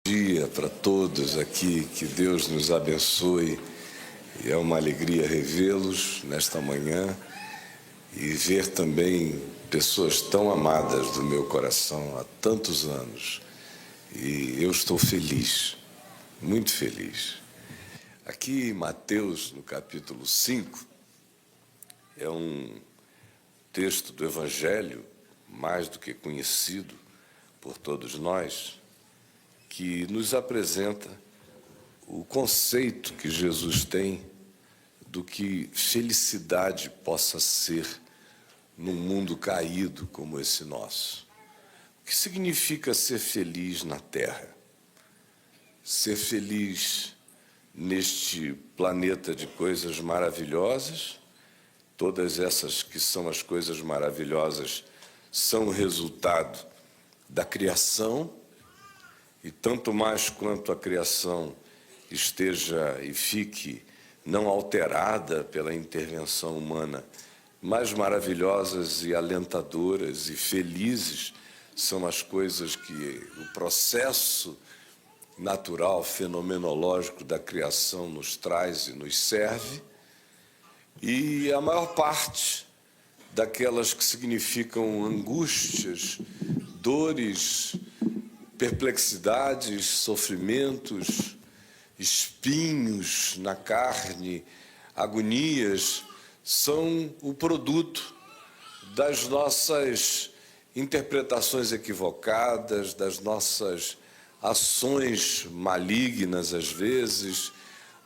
Dia para todos aqui, que Deus nos abençoe. E é uma alegria revê-los nesta manhã e ver também pessoas tão amadas do meu coração há tantos anos. E eu estou feliz, muito feliz. Aqui em Mateus, no capítulo 5, é um texto do Evangelho, mais do que conhecido por todos nós, que nos apresenta o conceito que Jesus tem do que felicidade possa ser num mundo caído como esse nosso. O que significa ser feliz na Terra? Ser feliz neste planeta de coisas maravilhosas. Todas essas que são as coisas maravilhosas são o resultado da criação. E tanto mais quanto a criação esteja e fique não alterada pela intervenção humana, mais maravilhosas e alentadoras e felizes são as coisas que o processo natural, fenomenológico da criação nos traz e nos serve. E a maior parte daquelas que significam angústias, dores, perplexidades, sofrimentos, espinhos na carne, agonias, são o produto das nossas interpretações equivocadas, das nossas ações malignas às vezes,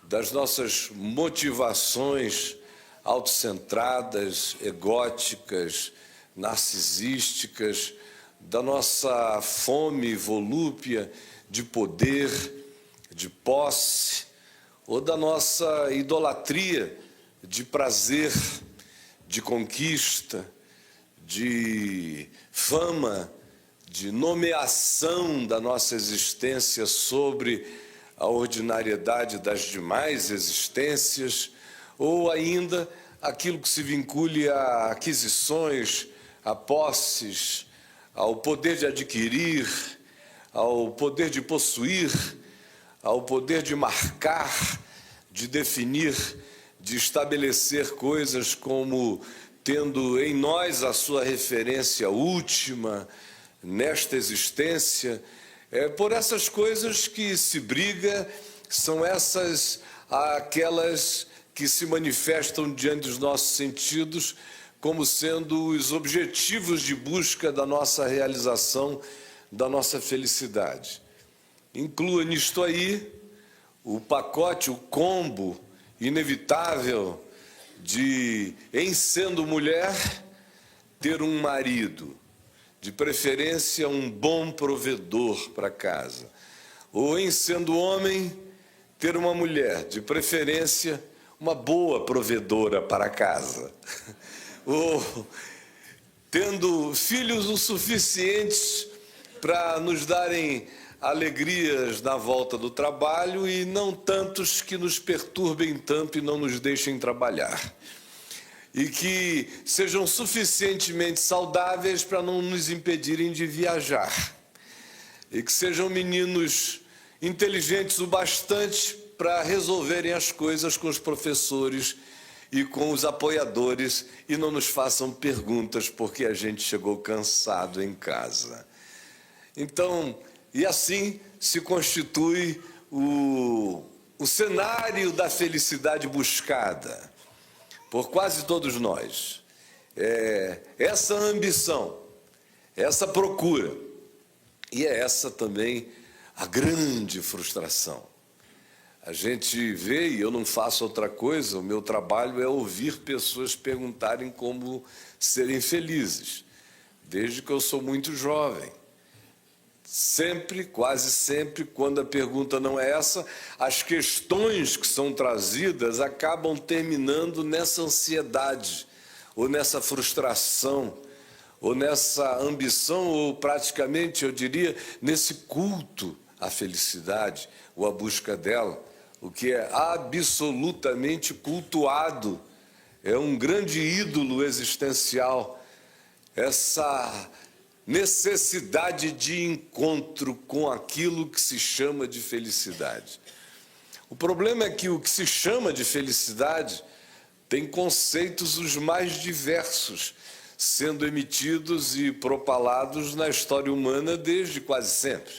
das nossas motivações autocentradas, egóticas, narcisísticas, da nossa fome volúpia de poder, de posse, ou da nossa idolatria de prazer, de conquista, de fama, de nomeação da nossa existência sobre a ordinariedade das demais existências, ou ainda aquilo que se vincule a aquisições, a posses, ao poder de adquirir, ao poder de possuir, ao poder de marcar, de definir, de estabelecer coisas como tendo em nós a sua referência última nesta existência. É por essas coisas que se briga, são essas aquelas que se manifestam diante dos nossos sentidos como sendo os objetivos de busca da nossa realização, da nossa felicidade. Inclua nisto aí o pacote, o combo inevitável de, em sendo mulher, ter um marido, de preferência um bom provedor para casa, ou em sendo homem, ter uma mulher, de preferência uma boa provedora para casa. Ou tendo filhos o suficientes para nos darem alegrias na volta do trabalho e não tantos que nos perturbem tanto e não nos deixem trabalhar. E que sejam suficientemente saudáveis para não nos impedirem de viajar. E que sejam meninos inteligentes o bastante para resolverem as coisas com os professores e com os apoiadores e não nos façam perguntas porque a gente chegou cansado em casa. Então, e assim se constitui o cenário da felicidade buscada por quase todos nós. Essa ambição, essa procura, e é essa também a grande frustração. A gente vê, e eu não faço outra coisa, o meu trabalho é ouvir pessoas perguntarem como serem felizes, desde que eu sou muito jovem. Sempre, quase sempre, quando a pergunta não é essa, as questões que são trazidas acabam terminando nessa ansiedade, ou nessa frustração, ou nessa ambição, ou praticamente, eu diria, nesse culto à felicidade, ou à busca dela. O que é absolutamente cultuado, é um grande ídolo existencial, essa necessidade de encontro com aquilo que se chama de felicidade. O problema é que o que se chama de felicidade tem conceitos os mais diversos, sendo emitidos e propalados na história humana desde quase sempre.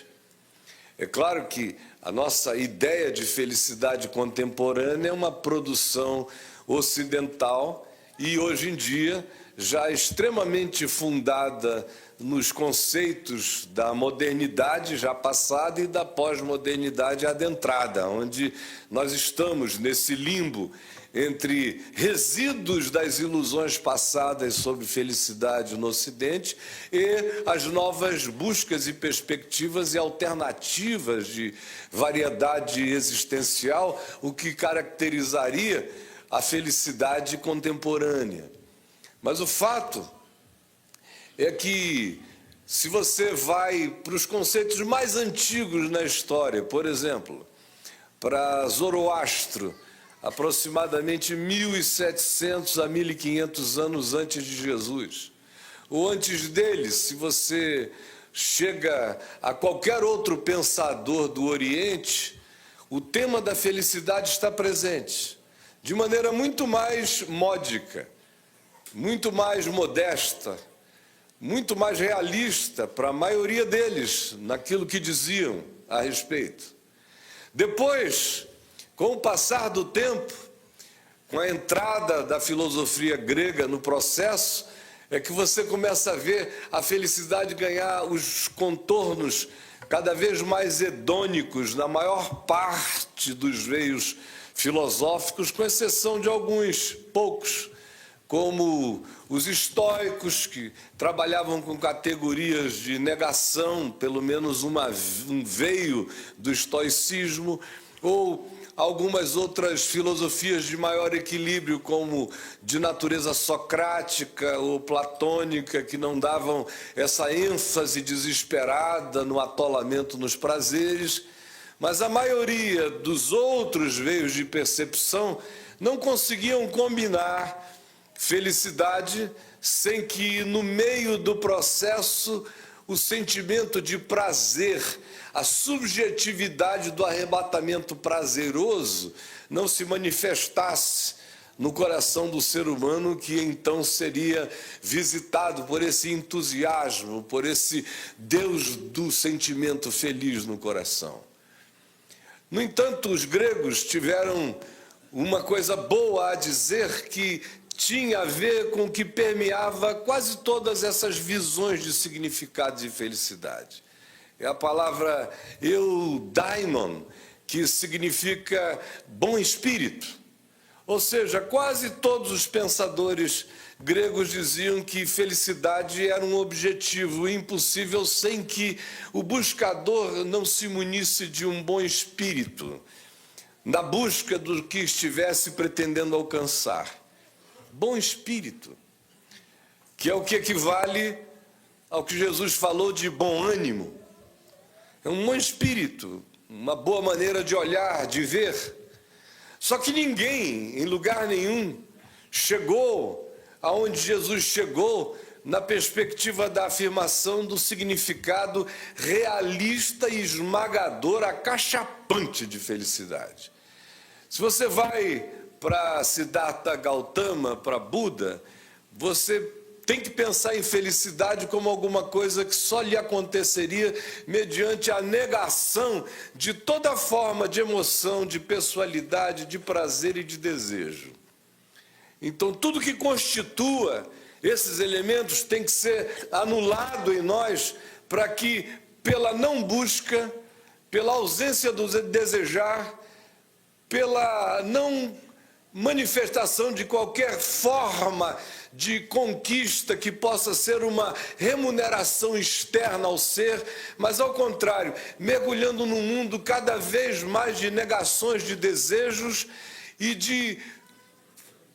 É claro que a nossa ideia de felicidade contemporânea é uma produção ocidental e, hoje em dia, já extremamente fundada nos conceitos da modernidade já passada e da pós-modernidade adentrada, onde nós estamos nesse limbo entre resíduos das ilusões passadas sobre felicidade no Ocidente e as novas buscas e perspectivas e alternativas de variedade existencial, o que caracterizaria a felicidade contemporânea. Mas o fato é que, se você vai para os conceitos mais antigos na história, por exemplo, para Zoroastro, aproximadamente 1.700 a 1.500 anos antes de Jesus, ou antes dele, se você chega a qualquer outro pensador do Oriente, o tema da felicidade está presente, de maneira muito mais módica, muito mais modesta, muito mais realista para a maioria deles, naquilo que diziam a respeito. Depois, com o passar do tempo, com a entrada da filosofia grega no processo, é que você começa a ver a felicidade ganhar os contornos cada vez mais hedônicos na maior parte dos veios filosóficos, com exceção de alguns poucos, como os estoicos, que trabalhavam com categorias de negação, pelo menos um veio do estoicismo, ou algumas outras filosofias de maior equilíbrio, como de natureza socrática ou platônica, que não davam essa ênfase desesperada no atolamento nos prazeres. Mas a maioria dos outros veios de percepção não conseguiam combinar felicidade sem que, no meio do processo, o sentimento de prazer, a subjetividade do arrebatamento prazeroso não se manifestasse no coração do ser humano, que então seria visitado por esse entusiasmo, por esse Deus do sentimento feliz no coração. No entanto, os gregos tiveram uma coisa boa a dizer que tinha a ver com o que permeava quase todas essas visões de significado e felicidade. É a palavra eudaimon, que significa bom espírito. Ou seja, quase todos os pensadores gregos diziam que felicidade era um objetivo impossível sem que o buscador não se munisse de um bom espírito, na busca do que estivesse pretendendo alcançar. Bom espírito, que é o que equivale ao que Jesus falou de bom ânimo. É um bom espírito, uma boa maneira de olhar, de ver. Só que ninguém, em lugar nenhum, chegou aonde Jesus chegou na perspectiva da afirmação do significado realista e esmagador, acachapante de felicidade. Se você vai para Siddhartha Gautama, para Buda, você tem que pensar em felicidade como alguma coisa que só lhe aconteceria mediante a negação de toda forma de emoção, de pessoalidade, de prazer e de desejo. Então, tudo que constitua esses elementos tem que ser anulado em nós para que, pela não busca, pela ausência do desejar, pela não manifestação de qualquer forma de conquista que possa ser uma remuneração externa ao ser, mas ao contrário, mergulhando num mundo cada vez mais de negações de desejos e de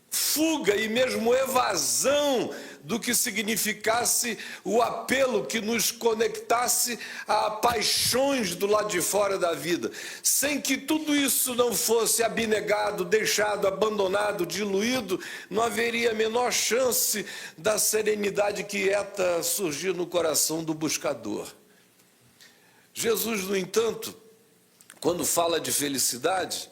fuga e mesmo evasão do que significasse o apelo que nos conectasse a paixões do lado de fora da vida. Sem que tudo isso não fosse abnegado, deixado, abandonado, diluído, não haveria a menor chance da serenidade quieta surgir no coração do buscador. Jesus, no entanto, quando fala de felicidade,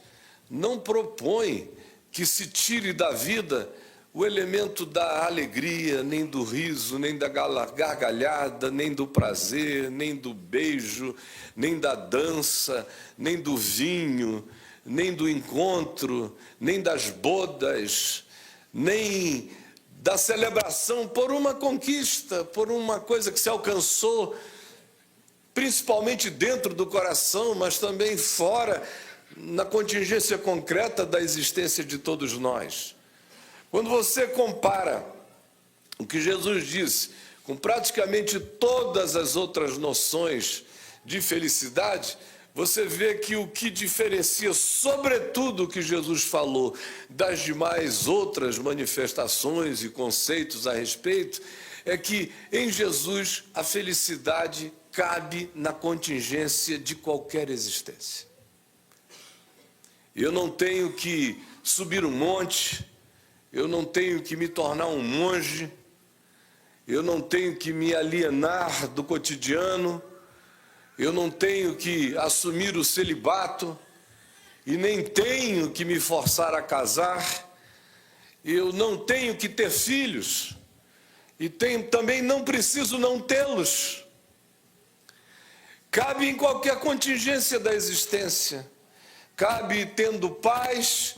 não propõe que se tire da vida o elemento da alegria, nem do riso, nem da gargalhada, nem do prazer, nem do beijo, nem da dança, nem do vinho, nem do encontro, nem das bodas, nem da celebração por uma conquista, por uma coisa que se alcançou, principalmente dentro do coração, mas também fora, na contingência concreta da existência de todos nós. Quando você compara o que Jesus disse com praticamente todas as outras noções de felicidade, você vê que o que diferencia, sobretudo, o que Jesus falou das demais outras manifestações e conceitos a respeito, é que em Jesus a felicidade cabe na contingência de qualquer existência. Eu não tenho que subir um monte, eu não tenho que me tornar um monge, eu não tenho que me alienar do cotidiano, eu não tenho que assumir o celibato e nem tenho que me forçar a casar, eu não tenho que ter filhos e também não preciso não tê-los. Cabe em qualquer contingência da existência, cabe tendo paz,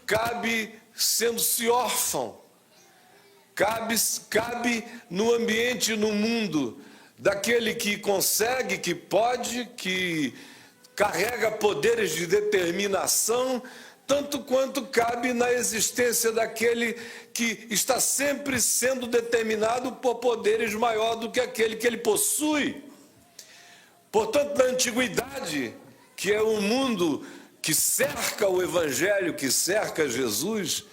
cabe sendo-se órfão, cabe no ambiente, no mundo, daquele que consegue, que pode, que carrega poderes de determinação, tanto quanto cabe na existência daquele que está sempre sendo determinado por poderes maior do que aquele que ele possui. Portanto, na antiguidade, que é um mundo que cerca o Evangelho, que cerca Jesus,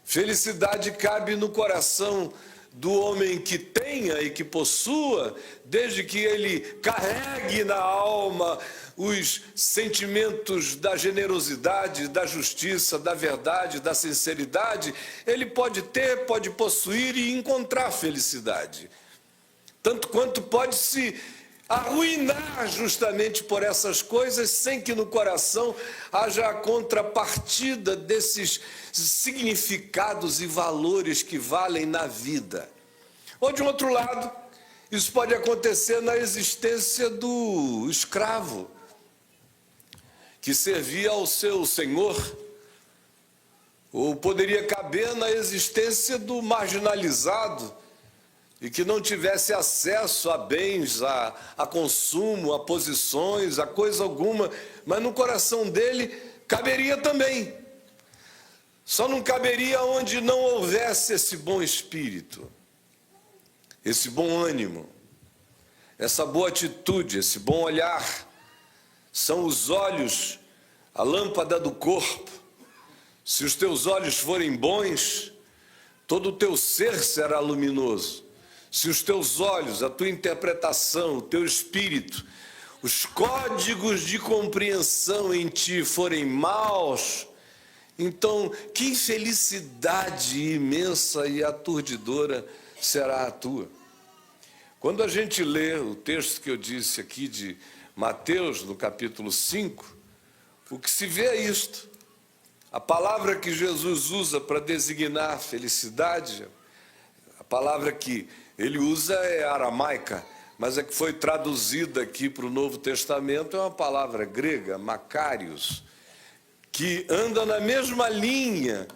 felicidade cabe no coração do homem que tenha e que possua, desde que ele carregue na alma os sentimentos da generosidade, da justiça, da verdade, da sinceridade, ele pode ter, pode possuir e encontrar felicidade. Tanto quanto pode se arruinar justamente por essas coisas, sem que no coração haja a contrapartida desses significados e valores que valem na vida. Ou, de um outro lado, isso pode acontecer na existência do escravo, que servia ao seu senhor, ou poderia caber na existência do marginalizado, e que não tivesse acesso a bens, a consumo, a posições, a coisa alguma, mas no coração dele caberia também. Só não caberia onde não houvesse esse bom espírito, esse bom ânimo, essa boa atitude, esse bom olhar. São os olhos, a lâmpada do corpo. Se os teus olhos forem bons, todo o teu ser será luminoso. Se os teus olhos, a tua interpretação, o teu espírito, os códigos de compreensão em ti forem maus, então que infelicidade imensa e aturdidora será a tua. Quando a gente lê o texto que eu disse aqui de Mateus, no capítulo 5, o que se vê é isto. A palavra que Jesus usa para designar felicidade, a palavra que ele usa é aramaica, mas a que foi traduzida aqui para o Novo Testamento é uma palavra grega, makarios, que anda na mesma linha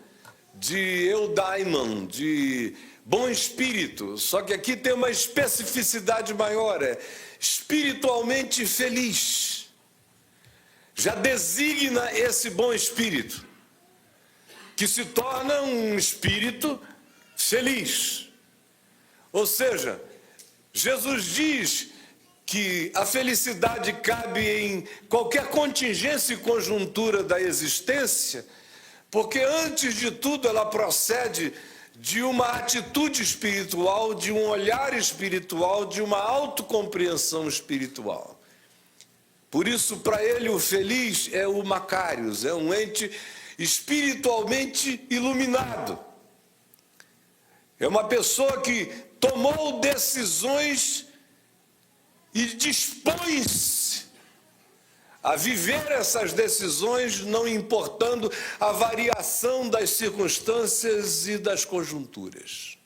de eudaimon, de bom espírito, só que aqui tem uma especificidade maior, é espiritualmente feliz. Já designa esse bom espírito, que se torna um espírito feliz. Ou seja, Jesus diz que a felicidade cabe em qualquer contingência e conjuntura da existência, porque antes de tudo ela procede de uma atitude espiritual, de um olhar espiritual, de uma autocompreensão espiritual. Por isso, para ele, o feliz é o Macários, é um ente espiritualmente iluminado. É uma pessoa que tomou decisões e dispõe-se a viver essas decisões, não importando a variação das circunstâncias e das conjunturas.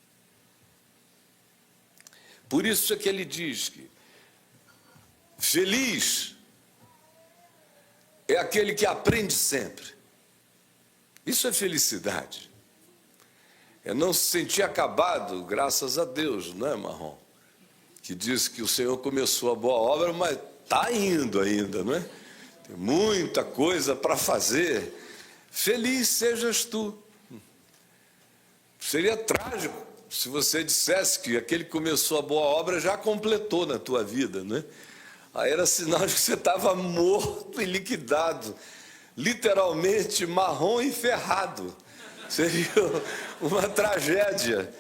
Por isso é que ele diz que feliz é aquele que aprende sempre. Isso é felicidade. É não se sentir acabado, graças a Deus, não é, Marrom? Que diz que o Senhor começou a boa obra, mas está indo ainda, não é? Tem muita coisa para fazer. Feliz sejas tu. Seria trágico se você dissesse que aquele que começou a boa obra já completou na tua vida, né? Aí era sinal de que você estava morto e liquidado, literalmente marrom e ferrado. Seria uma tragédia.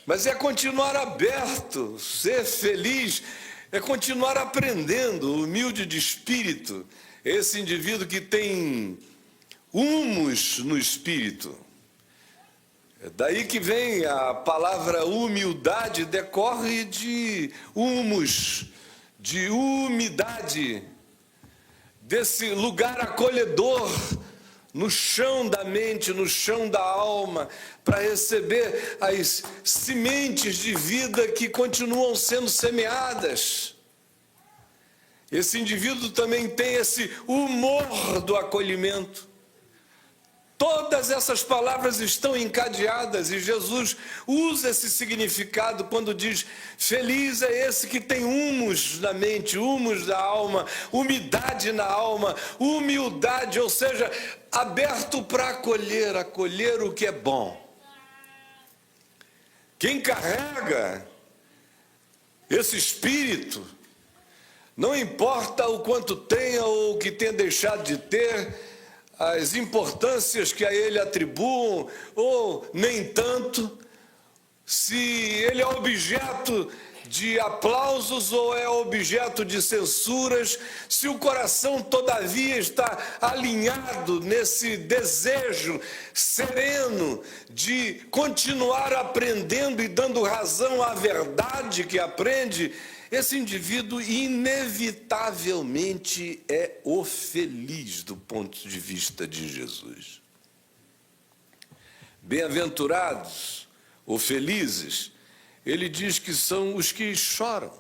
Mas é continuar aberto, ser feliz, é continuar aprendendo, humilde de espírito, esse indivíduo que tem humus no espírito. É daí que vem a palavra humildade, decorre de humus, de umidade, desse lugar acolhedor no chão da mente, no chão da alma, para receber as sementes de vida que continuam sendo semeadas. Esse indivíduo também tem esse humor do acolhimento. Todas essas palavras estão encadeadas e Jesus usa esse significado quando diz: feliz é esse que tem humus na mente, humus da alma, umidade na alma, humildade, ou seja, aberto para acolher o que é bom. Quem carrega esse espírito, não importa o quanto tenha ou o que tenha deixado de ter, as importâncias que a ele atribuam, ou nem tanto, se ele é objeto de aplausos ou é objeto de censuras, se o coração todavia está alinhado nesse desejo sereno de continuar aprendendo e dando razão à verdade que aprende, esse indivíduo inevitavelmente é o feliz do ponto de vista de Jesus. Bem-aventurados ou felizes, ele diz que são os que choram.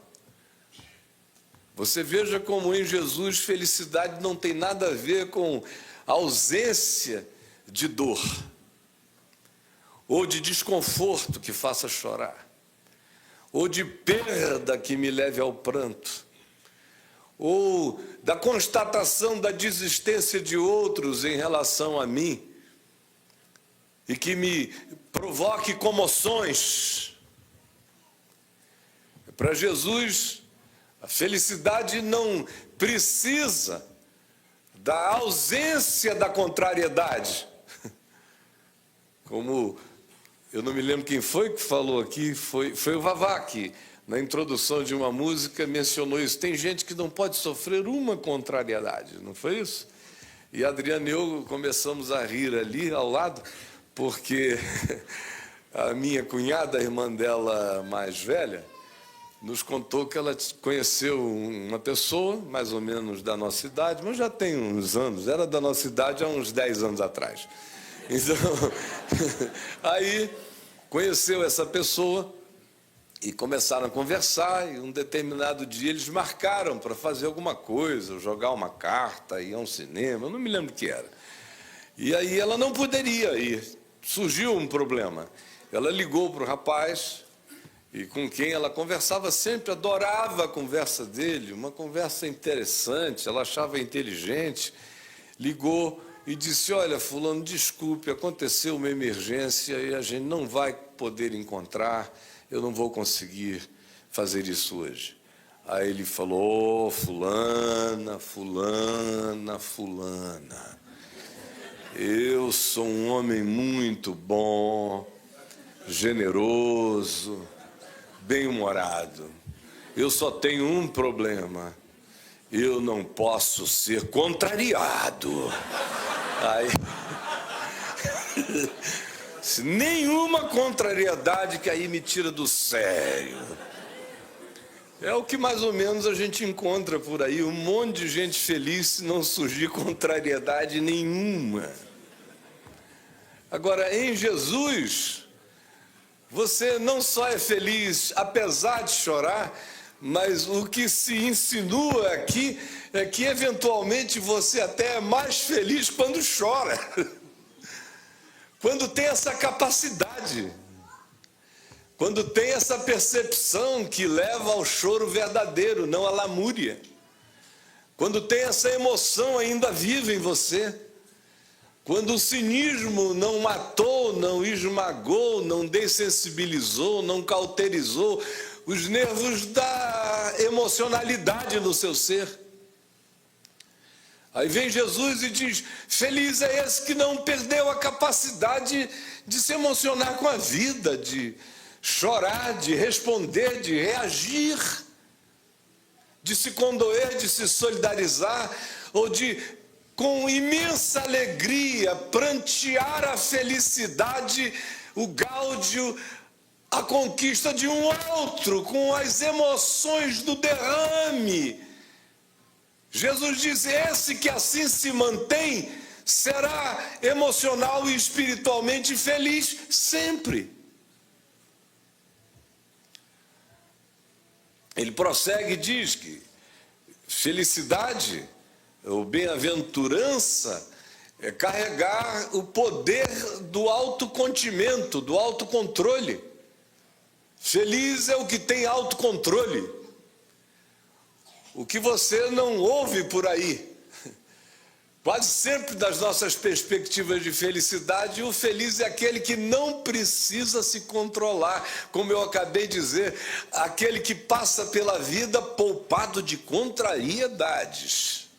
Você veja como em Jesus felicidade não tem nada a ver com ausência de dor ou de desconforto que faça chorar, ou de perda que me leve ao pranto, ou da constatação da desistência de outros em relação a mim, e que me provoque comoções. Para Jesus, a felicidade não precisa da ausência da contrariedade. Como eu não me lembro quem foi que falou aqui, foi o Vavá que, na introdução de uma música, mencionou isso. Tem gente que não pode sofrer uma contrariedade, não foi isso? E a Adriana e eu começamos a rir ali ao lado, porque a minha cunhada, a irmã dela mais velha, nos contou que ela conheceu uma pessoa, mais ou menos da nossa idade, mas já tem uns anos, era da nossa idade há uns 10 anos atrás. Então, aí conheceu essa pessoa e começaram a conversar, e um determinado dia eles marcaram para fazer alguma coisa, jogar uma carta, ir a um cinema, eu não me lembro o que era. E aí ela não poderia ir, surgiu um problema. Ela ligou para o rapaz, e com quem ela conversava sempre, adorava a conversa dele, uma conversa interessante, ela achava inteligente, ligou e disse: olha, fulano, desculpe, aconteceu uma emergência e a gente não vai poder encontrar, eu não vou conseguir fazer isso hoje. Aí ele falou: fulana, eu sou um homem muito bom, generoso, bem-humorado. Eu só tenho um problema: eu não posso ser contrariado. Aí, nenhuma contrariedade que aí me tira do sério. É o que mais ou menos a gente encontra por aí, um monte de gente feliz se não surgir contrariedade nenhuma. Agora, em Jesus, você não só é feliz apesar de chorar, mas o que se insinua aqui é que eventualmente você até é mais feliz quando chora, quando tem essa capacidade, quando tem essa percepção que leva ao choro verdadeiro, não à lamúria, quando tem essa emoção ainda viva em você, quando o cinismo não matou, não esmagou, não dessensibilizou, não cauterizou os nervos da emocionalidade no seu ser. Aí vem Jesus e diz: feliz é esse que não perdeu a capacidade de se emocionar com a vida, de chorar, de responder, de reagir, de se condoer, de se solidarizar, ou de, com imensa alegria, prantear a felicidade, o gáudio, a conquista de um outro, com as emoções do derrame. Jesus diz: esse que assim se mantém será emocional e espiritualmente feliz sempre. Ele prossegue e diz que felicidade ou bem-aventurança é carregar o poder do autocontimento, do autocontrole. Feliz é o que tem autocontrole. O que você não ouve por aí. Quase sempre, das nossas perspectivas de felicidade, o feliz é aquele que não precisa se controlar. Como eu acabei de dizer, aquele que passa pela vida poupado de contrariedades.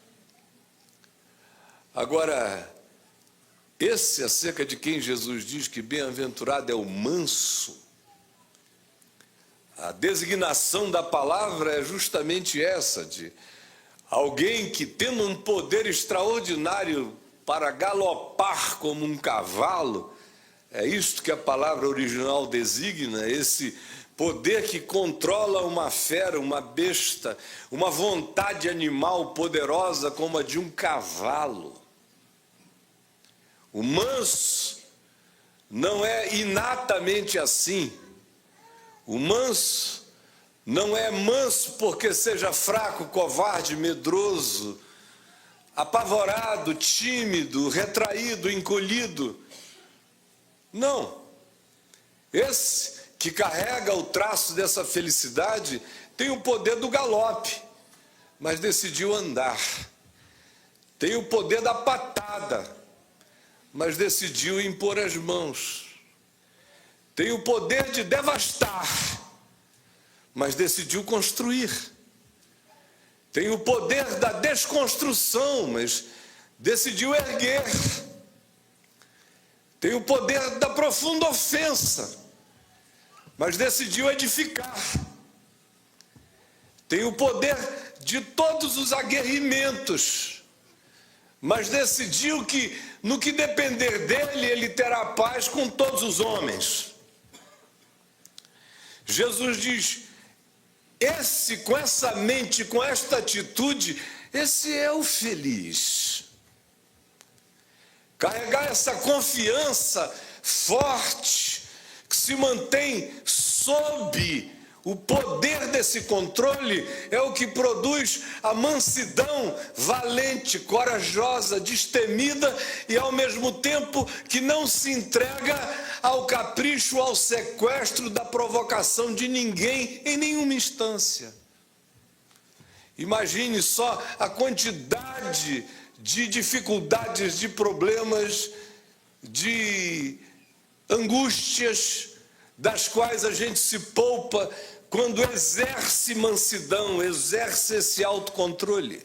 Agora, esse acerca de quem Jesus diz que bem-aventurado é o manso, a designação da palavra é justamente essa, de alguém que, tendo um poder extraordinário para galopar como um cavalo, é isto que a palavra original designa, esse poder que controla uma fera, uma besta, uma vontade animal poderosa como a de um cavalo. O manso não é inatamente assim. O manso não é manso porque seja fraco, covarde, medroso, apavorado, tímido, retraído, encolhido. Não. Esse que carrega o traço dessa felicidade tem o poder do galope, mas decidiu andar. Tem o poder da patada, mas decidiu impor as mãos. Tem o poder de devastar, mas decidiu construir. Tem o poder da desconstrução, mas decidiu erguer. Tem o poder da profunda ofensa, mas decidiu edificar. Tem o poder de todos os aguerrimentos, mas decidiu que, no que depender dele, ele terá paz com todos os homens. Jesus diz: esse, com essa mente, com esta atitude, esse é o feliz. Carregar essa confiança forte, que se mantém sob o poder desse controle, é o que produz a mansidão valente, corajosa, destemida e ao mesmo tempo que não se entrega ao capricho, ao sequestro da provocação de ninguém em nenhuma instância. Imagine só a quantidade de dificuldades, de problemas, de angústias, das quais a gente se poupa quando exerce mansidão, exerce esse autocontrole.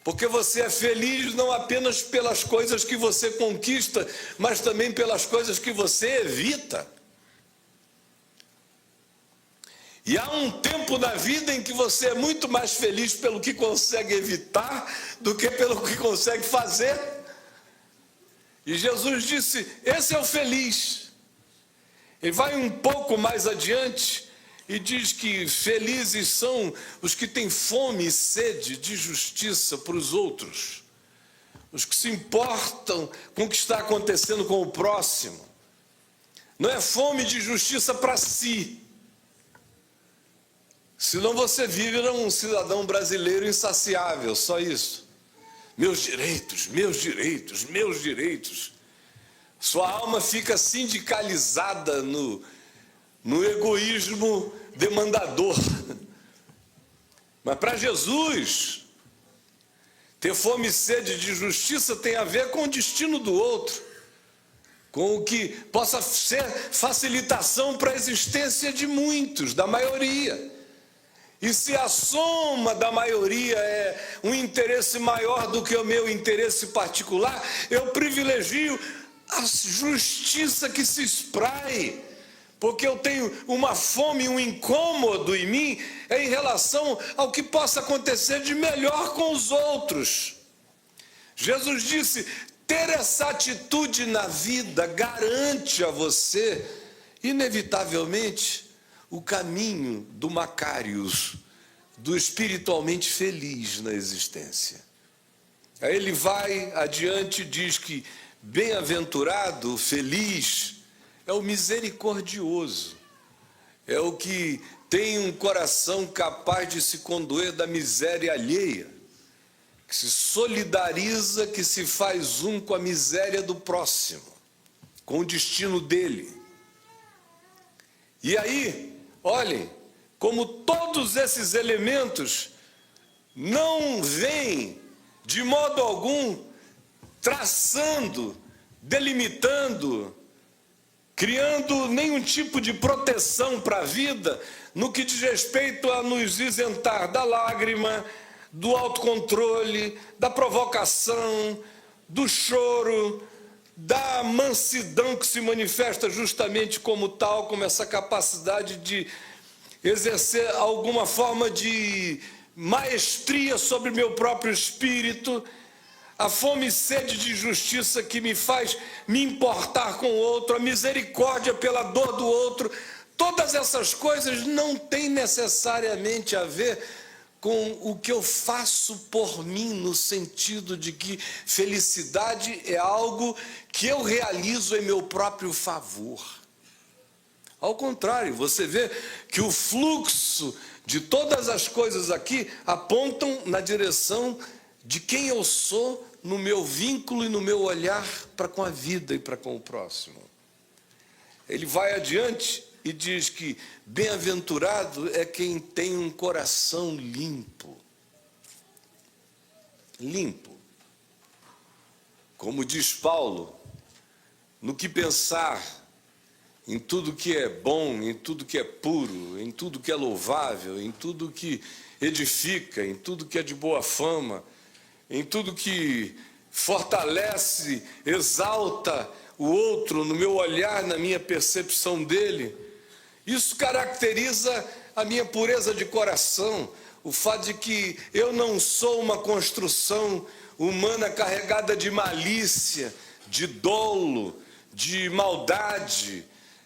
Porque você é feliz não apenas pelas coisas que você conquista, mas também pelas coisas que você evita. E há um tempo na vida em que você é muito mais feliz pelo que consegue evitar do que pelo que consegue fazer. E Jesus disse: esse é o feliz. Ele vai um pouco mais adiante e diz que felizes são os que têm fome e sede de justiça para os outros, os que se importam com o que está acontecendo com o próximo. Não é fome de justiça para si, senão você vive um cidadão brasileiro insaciável, só isso. Meus direitos, meus direitos, meus direitos. Sua alma fica sindicalizada no egoísmo demandador. Mas para Jesus, ter fome e sede de justiça tem a ver com o destino do outro, com o que possa ser facilitação para a existência de muitos, da maioria. E se a soma da maioria é um interesse maior do que o meu interesse particular, eu privilegio a justiça que se espraie, porque eu tenho uma fome, um incômodo em mim em relação ao que possa acontecer de melhor com os outros. Jesus disse: ter essa atitude na vida garante a você, inevitavelmente, o caminho do Macarius, do espiritualmente feliz na existência. Aí ele vai adiante e diz que bem-aventurado, feliz, é o misericordioso, é o que tem um coração capaz de se condoer da miséria alheia, que se solidariza, que se faz um com a miséria do próximo, com o destino dele. E aí, olhem, como todos esses elementos não vêm de modo algum traçando, delimitando, criando nenhum tipo de proteção para a vida no que diz respeito a nos isentar da lágrima, do autocontrole, da provocação, do choro, da mansidão que se manifesta justamente como tal, como essa capacidade de exercer alguma forma de maestria sobre meu próprio espírito, a fome e sede de justiça que me faz me importar com o outro, a misericórdia pela dor do outro. Todas essas coisas não têm necessariamente a ver com o que eu faço por mim, no sentido de que felicidade é algo que eu realizo em meu próprio favor. Ao contrário, você vê que o fluxo de todas as coisas aqui apontam na direção de quem eu sou no meu vínculo e no meu olhar para com a vida e para com o próximo. Ele vai adiante e diz que bem-aventurado é quem tem um coração limpo. Limpo. Como diz Paulo, no que pensar, em tudo que é bom, em tudo que é puro, em tudo que é louvável, em tudo que edifica, em tudo que é de boa fama, em tudo que fortalece, exalta o outro no meu olhar, na minha percepção dele. Isso caracteriza a minha pureza de coração, o fato de que eu não sou uma construção humana carregada de malícia, de dolo, de maldade,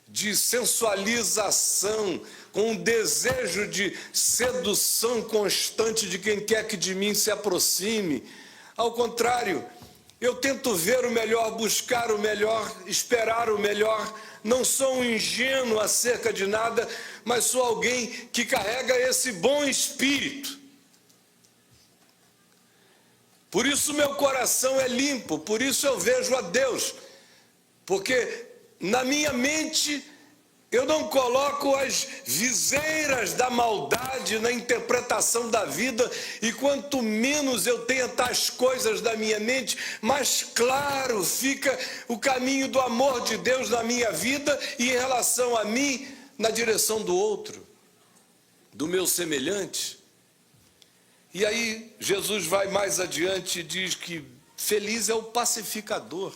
de sensualização, com um desejo de sedução constante de quem quer que de mim se aproxime. Ao contrário, eu tento ver o melhor, buscar o melhor, esperar o melhor. Não sou um ingênuo acerca de nada, mas sou alguém que carrega esse bom espírito. Por isso meu coração é limpo, por isso eu vejo a Deus, porque na minha mente eu não coloco as viseiras da maldade na interpretação da vida, e quanto menos eu tenha tais coisas na minha mente, mais claro fica o caminho do amor de Deus na minha vida e em relação a mim, na direção do outro, do meu semelhante. E aí Jesus vai mais adiante e diz que feliz é o pacificador.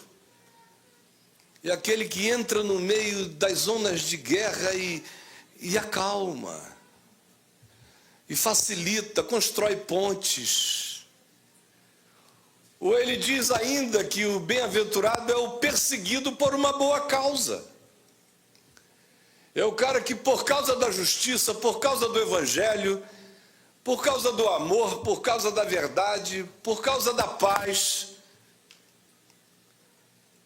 É aquele que entra no meio das zonas de guerra e acalma, e facilita, constrói pontes. Ou ele diz ainda que o bem-aventurado é o perseguido por uma boa causa. É o cara que, por causa da justiça, por causa do evangelho, por causa do amor, por causa da verdade, por causa da paz,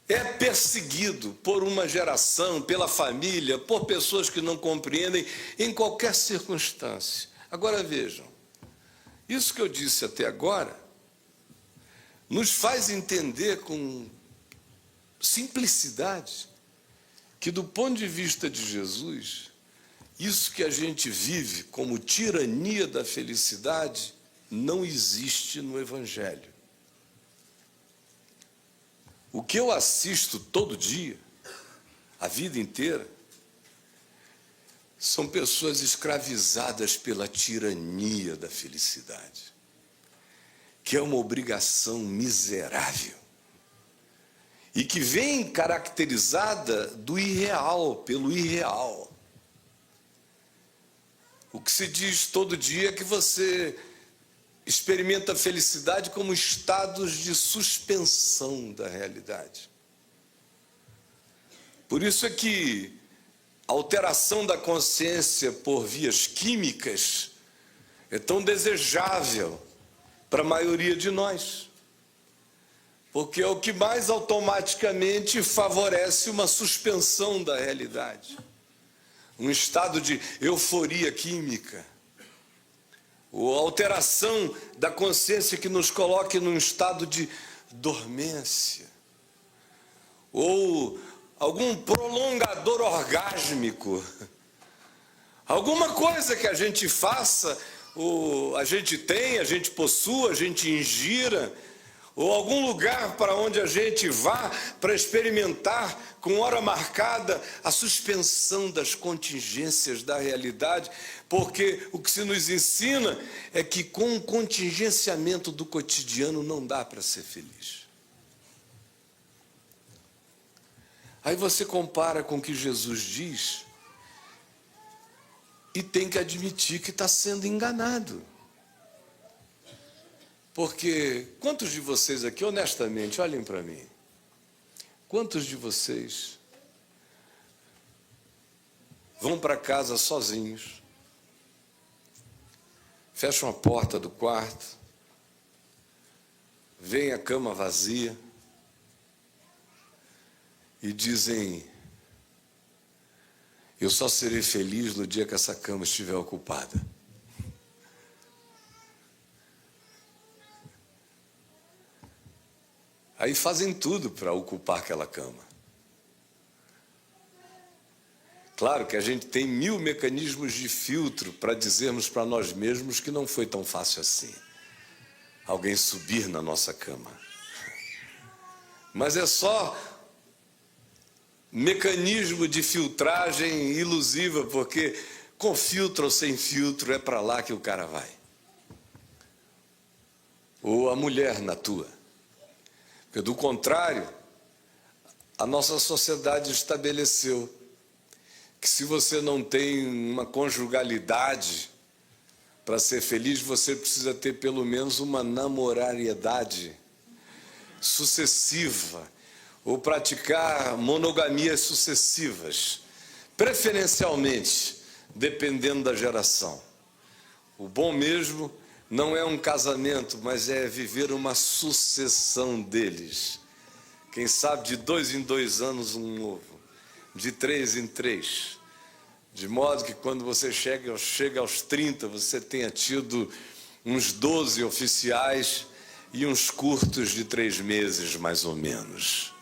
é perseguido por uma geração, pela família, por pessoas que não compreendem, em qualquer circunstância. Agora vejam, isso que eu disse até agora nos faz entender com simplicidade que, do ponto de vista de Jesus, isso que a gente vive como tirania da felicidade não existe no Evangelho. O que eu assisto todo dia, a vida inteira, são pessoas escravizadas pela tirania da felicidade, que é uma obrigação miserável e que vem caracterizada do irreal, pelo irreal. O que se diz todo dia é que você experimenta a felicidade como estados de suspensão da realidade. Por isso é que a alteração da consciência por vias químicas é tão desejável para a maioria de nós, porque é o que mais automaticamente favorece uma suspensão da realidade, um estado de euforia química, ou alteração da consciência que nos coloque num estado de dormência, ou algum prolongador orgásmico, alguma coisa que a gente faça, ou a gente tem, a gente possua, a gente ingira, ou algum lugar para onde a gente vá para experimentar com hora marcada a suspensão das contingências da realidade, porque o que se nos ensina é que com o contingenciamento do cotidiano não dá para ser feliz. Aí você compara com o que Jesus diz e tem que admitir que está sendo enganado. Porque quantos de vocês aqui, honestamente, olhem para mim, quantos de vocês vão para casa sozinhos, fecham a porta do quarto, veem a cama vazia e dizem: eu só serei feliz no dia que essa cama estiver ocupada? Aí fazem tudo para ocupar aquela cama. Claro que a gente tem 1000 mecanismos de filtro para dizermos para nós mesmos que não foi tão fácil assim alguém subir na nossa cama. Mas é só mecanismo de filtragem ilusiva, porque com filtro ou sem filtro é para lá que o cara vai. Ou a mulher na tua. Porque, do contrário, a nossa sociedade estabeleceu que, se você não tem uma conjugalidade para ser feliz, você precisa ter pelo menos uma namorariedade sucessiva, ou praticar monogamias sucessivas, preferencialmente, dependendo da geração. O bom mesmo não é um casamento, mas é viver uma sucessão deles. Quem sabe de 2 em 2 anos um novo, de 3 em 3. De modo que quando você chega aos 30, você tenha tido uns 12 oficiais e uns curtos de 3 meses, mais ou menos.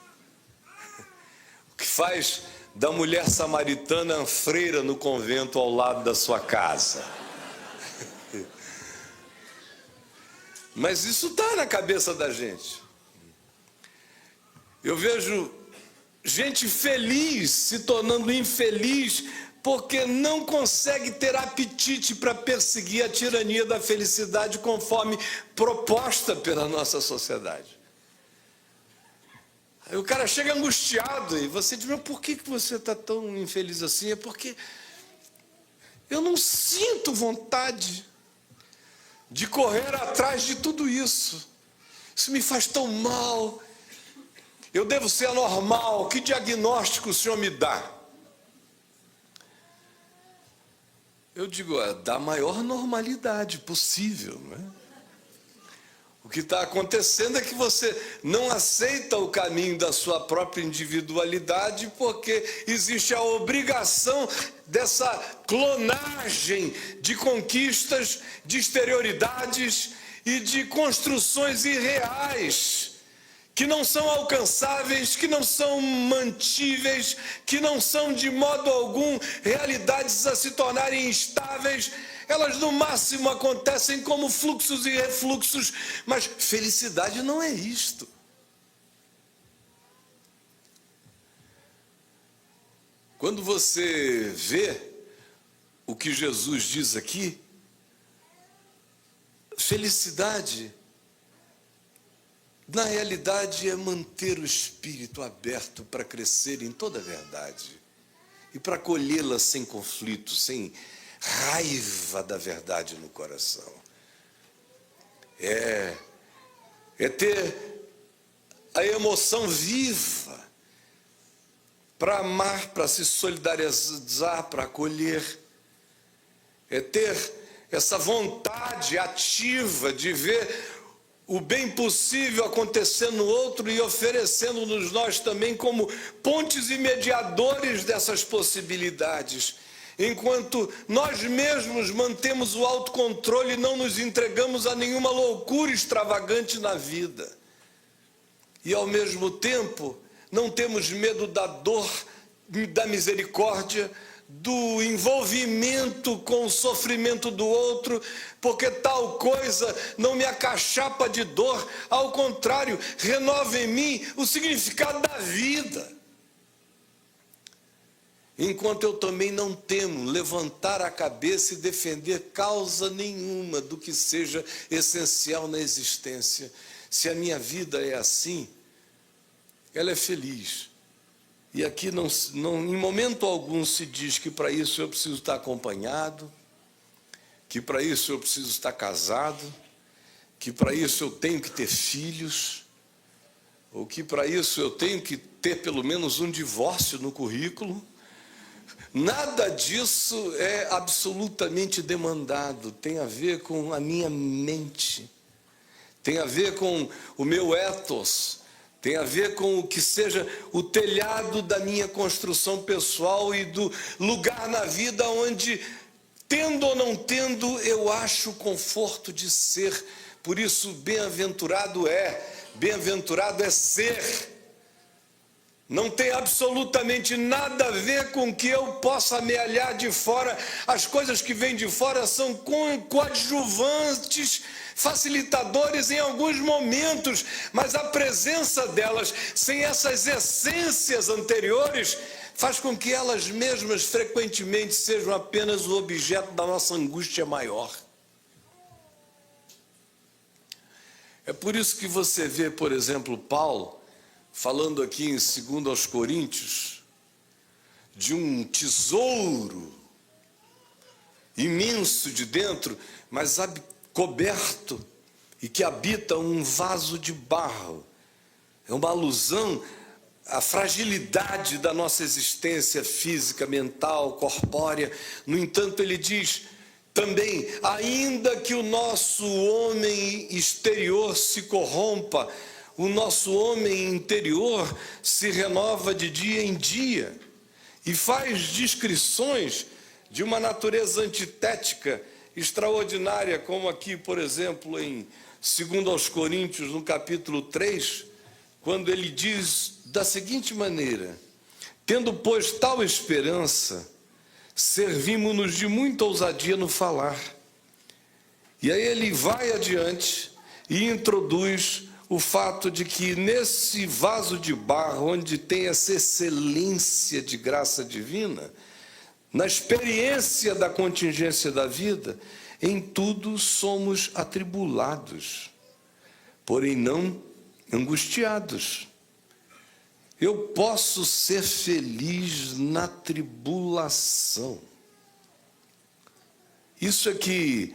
O que faz da mulher samaritana freira no convento ao lado da sua casa. Mas isso está na cabeça da gente. Eu vejo gente feliz se tornando infeliz porque não consegue ter apetite para perseguir a tirania da felicidade conforme proposta pela nossa sociedade. Aí o cara chega angustiado e você diz: mas por que você está tão infeliz assim? É porque eu não sinto vontade de correr atrás de tudo isso. Isso me faz tão mal. Eu devo ser anormal. Que diagnóstico o Senhor me dá? Eu digo, da maior normalidade possível, não é? O que está acontecendo é que você não aceita o caminho da sua própria individualidade, porque existe a obrigação dessa clonagem de conquistas, de exterioridades e de construções irreais, que não são alcançáveis, que não são mantíveis, que não são de modo algum realidades a se tornarem estáveis. Elas no máximo acontecem como fluxos e refluxos, mas felicidade não é isto. Quando você vê o que Jesus diz aqui, felicidade, na realidade, é manter o espírito aberto para crescer em toda a verdade e para colhê-la sem conflito, sem raiva da verdade no coração. É ter a emoção viva para amar, para se solidarizar, para acolher. É ter essa vontade ativa de ver o bem possível acontecendo no outro e oferecendo-nos nós também como pontes e mediadores dessas possibilidades. Enquanto nós mesmos mantemos o autocontrole e não nos entregamos a nenhuma loucura extravagante na vida. E ao mesmo tempo, não temos medo da dor, da misericórdia, do envolvimento com o sofrimento do outro, porque tal coisa não me acachapa de dor, ao contrário, renova em mim o significado da vida. Enquanto eu também não temo levantar a cabeça e defender causa nenhuma do que seja essencial na existência. Se a minha vida é assim, ela é feliz. E aqui não, em momento algum se diz que para isso eu preciso estar acompanhado, que para isso eu preciso estar casado, que para isso eu tenho que ter filhos, ou que para isso eu tenho que ter pelo menos um divórcio no currículo. Nada disso é absolutamente demandado, tem a ver com a minha mente, tem a ver com o meu ethos, tem a ver com o que seja o telhado da minha construção pessoal e do lugar na vida onde, tendo ou não tendo, eu acho o conforto de ser. Por isso, bem-aventurado é ser. Não tem absolutamente nada a ver com o que eu possa amealhar de fora. As coisas que vêm de fora são coadjuvantes, facilitadores em alguns momentos, mas a presença delas, sem essas essências anteriores, faz com que elas mesmas frequentemente sejam apenas o objeto da nossa angústia maior. É por isso que você vê, por exemplo, Paulo, falando aqui em 2 Coríntios, de um tesouro imenso de dentro, mas coberto e que habita um vaso de barro. É uma alusão à fragilidade da nossa existência física, mental, corpórea. No entanto, ele diz também, ainda que o nosso homem exterior se corrompa, o nosso homem interior se renova de dia em dia e faz descrições de uma natureza antitética extraordinária, como aqui, por exemplo, em 2 Coríntios, no capítulo 3, quando ele diz da seguinte maneira: tendo, pois, tal esperança, servimos-nos de muita ousadia no falar. E aí ele vai adiante e introduz o fato de que nesse vaso de barro, onde tem essa excelência de graça divina, na experiência da contingência da vida, em tudo somos atribulados, porém não angustiados. Eu posso ser feliz na tribulação. Isso é que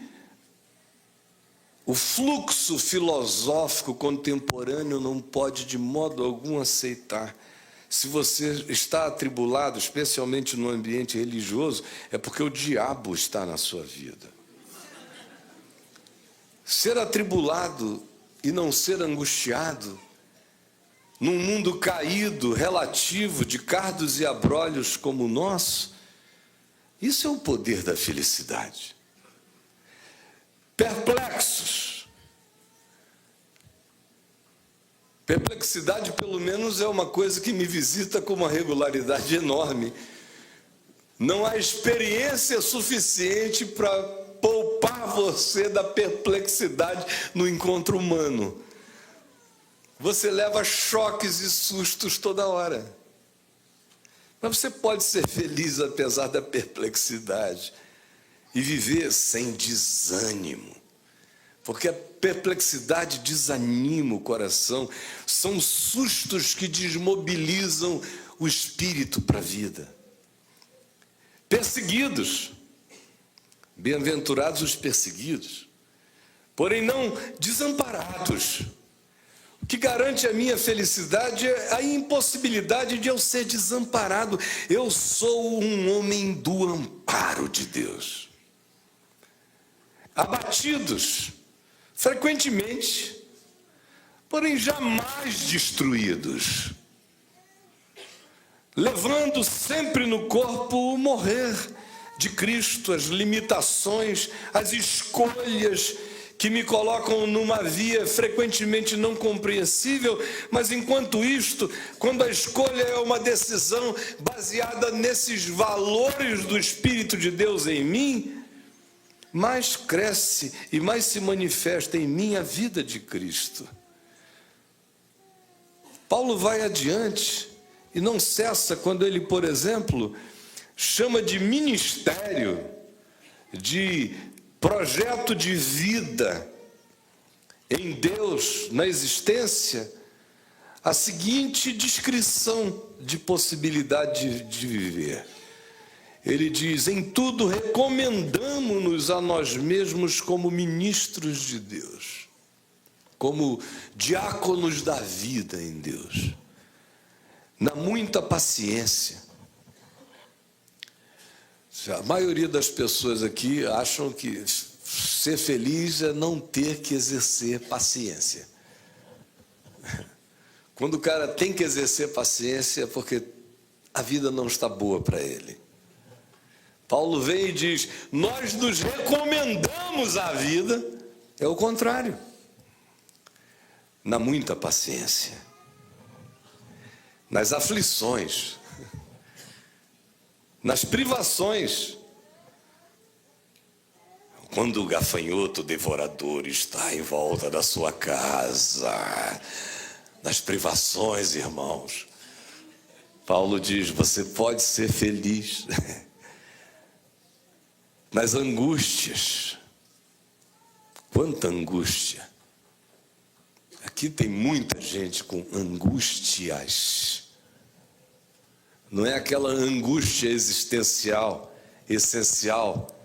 o fluxo filosófico contemporâneo não pode de modo algum aceitar. Se você está atribulado, especialmente no ambiente religioso, é porque o diabo está na sua vida. Ser atribulado e não ser angustiado, num mundo caído, relativo, de cardos e abrolhos como o nosso, isso é o poder da felicidade. Perplexos. Perplexidade, pelo menos, é uma coisa que me visita com uma regularidade enorme. Não há experiência suficiente para poupar você da perplexidade no encontro humano. Você leva choques e sustos toda hora. Mas você pode ser feliz apesar da perplexidade e viver sem desânimo. Porque a perplexidade desanima o coração. São sustos que desmobilizam o espírito para a vida. Perseguidos. Bem-aventurados os perseguidos. Porém não desamparados. O que garante a minha felicidade é a impossibilidade de eu ser desamparado. Eu sou um homem do amparo de Deus. Abatidos, frequentemente, porém jamais destruídos. Levando sempre no corpo o morrer de Cristo, as limitações, as escolhas que me colocam numa via frequentemente não compreensível, mas enquanto isto, quando a escolha é uma decisão baseada nesses valores do Espírito de Deus em mim, mais cresce e mais se manifesta em mim a vida de Cristo. Paulo vai adiante e não cessa quando ele, por exemplo, chama de ministério, de projeto de vida em Deus, na existência, a seguinte descrição de possibilidade de viver. Ele diz: em tudo recomendamo-nos a nós mesmos como ministros de Deus, como diáconos da vida em Deus, na muita paciência. A maioria das pessoas aqui acham que ser feliz é não ter que exercer paciência. Quando o cara tem que exercer paciência é porque a vida não está boa para ele. Paulo vem e diz: nós nos recomendamos à vida. É o contrário. Na muita paciência, nas aflições, nas privações. Quando o gafanhoto devorador está em volta da sua casa, nas privações, irmãos, Paulo diz: você pode ser feliz. Nas angústias. Quanta angústia. Aqui tem muita gente com angústias. Não é aquela angústia existencial, essencial.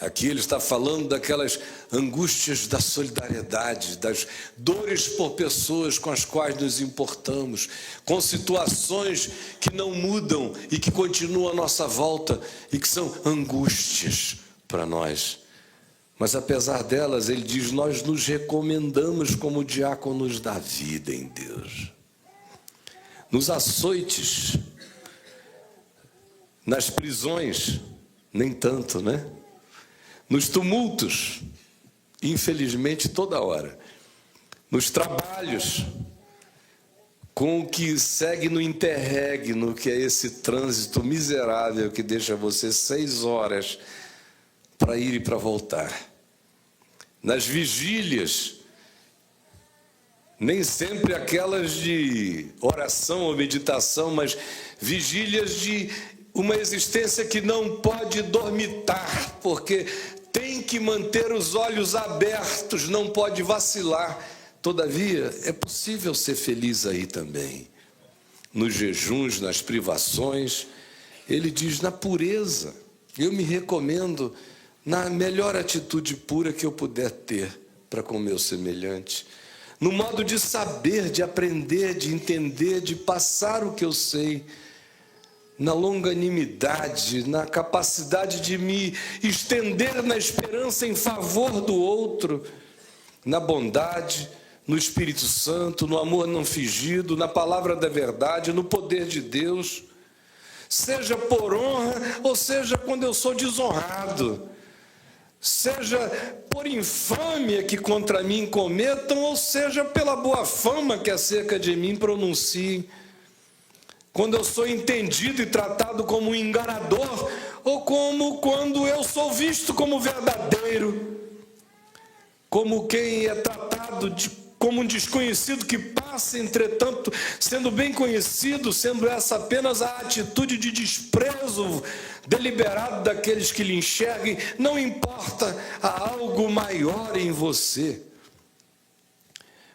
Aqui ele está falando daquelas angústias da solidariedade, das dores por pessoas com as quais nos importamos, com situações que não mudam e que continuam à nossa volta e que são angústias para nós. Mas apesar delas, ele diz: nós nos recomendamos como diáconos da vida em Deus. Nos açoites, nas prisões, nem tanto, né? Nos tumultos, infelizmente toda hora. Nos trabalhos, com o que segue no interregno, que é esse trânsito miserável que deixa você 6 horas para ir e para voltar. Nas vigílias, nem sempre aquelas de oração ou meditação, mas vigílias de uma existência que não pode dormitar, porque tem que manter os olhos abertos, não pode vacilar. Todavia, é possível ser feliz aí também. Nos jejuns, nas privações, ele diz: na pureza, eu me recomendo na melhor atitude pura que eu puder ter para com o meu semelhante, no modo de saber, de aprender, de entender, de passar o que eu sei, na longanimidade, na capacidade de me estender na esperança em favor do outro, na bondade, no Espírito Santo, no amor não fingido, na palavra da verdade, no poder de Deus, seja por honra ou seja quando eu sou desonrado, seja por infâmia que contra mim cometam, ou seja pela boa fama que acerca de mim pronunciem, quando eu sou entendido e tratado como um enganador, ou como quando eu sou visto como verdadeiro, como quem é tratado como um desconhecido que passa, entretanto, sendo bem conhecido, sendo essa apenas a atitude de desprezo deliberado daqueles que lhe enxerguem, não importa, há algo maior em você.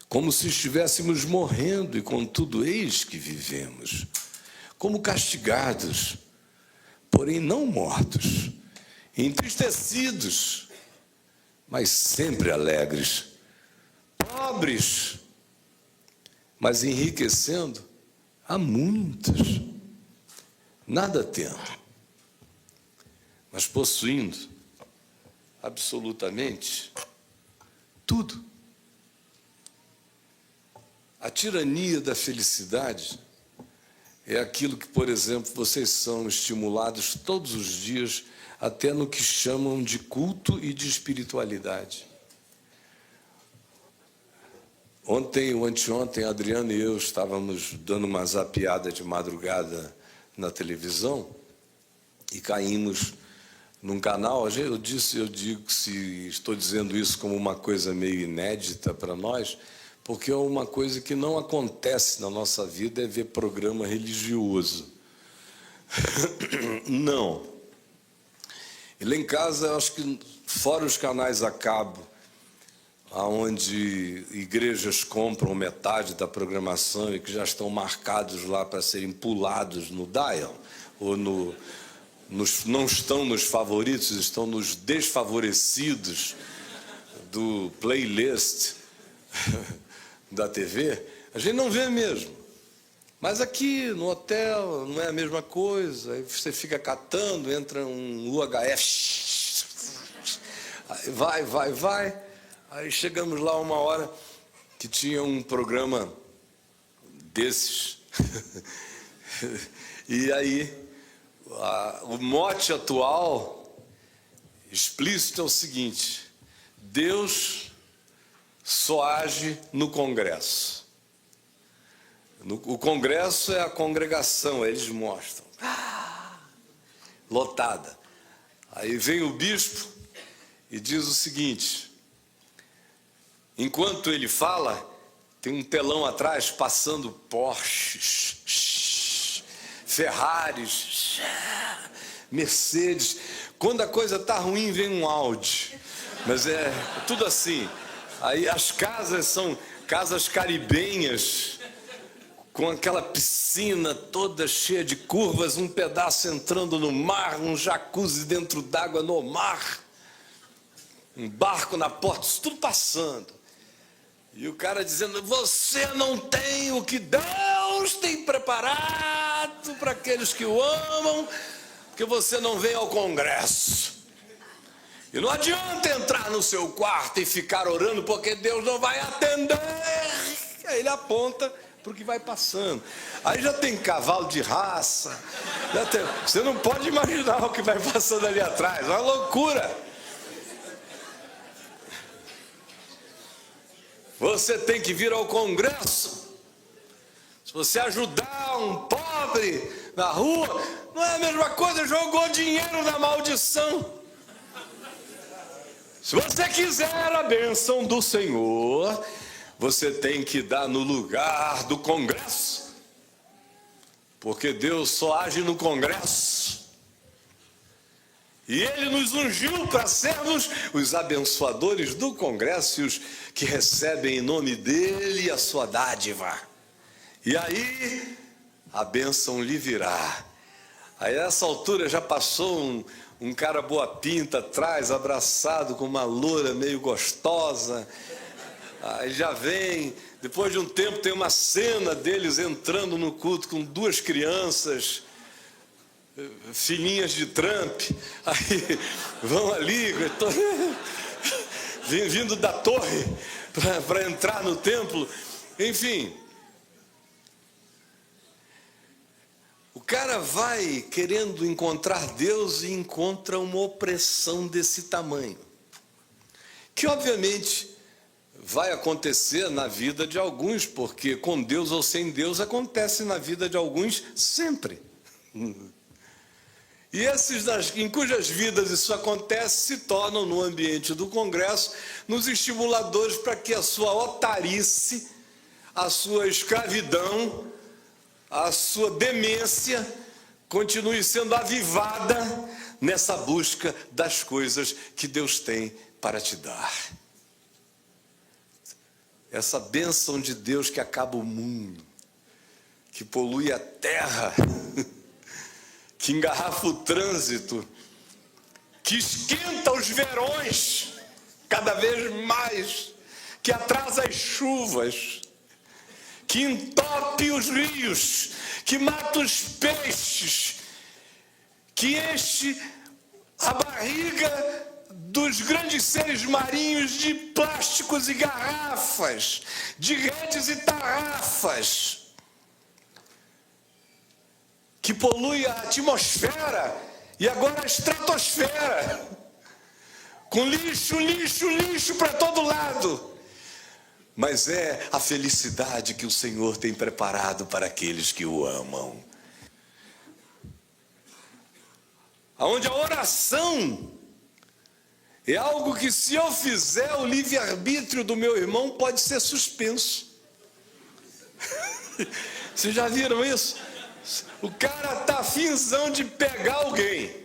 Como se estivéssemos morrendo e contudo eis que vivemos, como castigados, porém não mortos, entristecidos, mas sempre alegres, pobres, mas enriquecendo a muitos, nada tendo, mas possuindo absolutamente tudo. A tirania da felicidade é aquilo que, por exemplo, vocês são estimulados todos os dias, até no que chamam de culto e de espiritualidade. Ontem ou anteontem, Adriano e eu estávamos dando uma zapeada de madrugada na televisão e caímos num canal. Eu digo que se estou dizendo isso como uma coisa meio inédita para nós, porque é uma coisa que não acontece na nossa vida, é ver programa religioso. Não. E lá em casa, eu acho que fora os canais a cabo, onde igrejas compram metade da programação e que já estão marcados lá para serem pulados no dial, ou não estão nos favoritos, estão nos desfavorecidos do playlist da TV, a gente não vê mesmo. Mas aqui no hotel não é a mesma coisa, aí você fica catando, entra um UHF, aí vai, aí chegamos lá uma hora que tinha um programa desses, e aí o mote atual, explícito, é o seguinte: Deus só age no Congresso. O Congresso é a congregação, eles mostram. Lotada. Aí vem o bispo e diz o seguinte: enquanto ele fala, tem um telão atrás passando Porsches, Ferraris, Mercedes. Quando a coisa está ruim, vem um Audi. Mas é tudo assim. Aí as casas são casas caribenhas, com aquela piscina toda cheia de curvas, um pedaço entrando no mar, um jacuzzi dentro d'água no mar, um barco na porta, isso tudo passando. E o cara dizendo: você não tem o que Deus tem preparado para aqueles que o amam, porque você não vem ao Congresso. E não adianta entrar no seu quarto e ficar orando, porque Deus não vai atender. Aí ele aponta para o que vai passando. Aí já tem cavalo de raça. Você não pode imaginar o que vai passando ali atrás. É uma loucura. Você tem que vir ao Congresso. Se você ajudar um pobre na rua, não é a mesma coisa, jogou dinheiro na maldição. Se você quiser a bênção do Senhor, você tem que dar no lugar do Congresso, porque Deus só age no Congresso. E Ele nos ungiu para sermos os abençoadores do Congresso e os que recebem em nome dEle a sua dádiva. E aí, a bênção lhe virá. Aí, nessa altura, já passou um cara boa pinta atrás, abraçado com uma loura meio gostosa. Aí já vem, depois de um tempo tem uma cena deles entrando no culto com duas crianças, filhinhas de Trump. Aí vão ali, vindo da torre para entrar no templo. Enfim, o cara vai querendo encontrar Deus e encontra uma opressão desse tamanho, que obviamente vai acontecer na vida de alguns, porque com Deus ou sem Deus acontece na vida de alguns sempre. E esses em cujas vidas isso acontece se tornam, no ambiente do Congresso, nos estimuladores para que a sua otarice, a sua escravidão, a sua demência continue sendo avivada nessa busca das coisas que Deus tem para te dar. Essa bênção de Deus que acaba o mundo, que polui a terra, que engarrafa o trânsito, que esquenta os verões cada vez mais, que atrasa as chuvas, que entope os rios, que mata os peixes, que enche a barriga dos grandes seres marinhos de plásticos e garrafas, de redes e tarrafas, que polui a atmosfera e agora a estratosfera, com lixo, lixo, lixo para todo lado. Mas é a felicidade que o Senhor tem preparado para aqueles que o amam. Onde a oração é algo que, se eu fizer, o livre-arbítrio do meu irmão pode ser suspenso. Vocês já viram isso? O cara está afinzão de pegar alguém.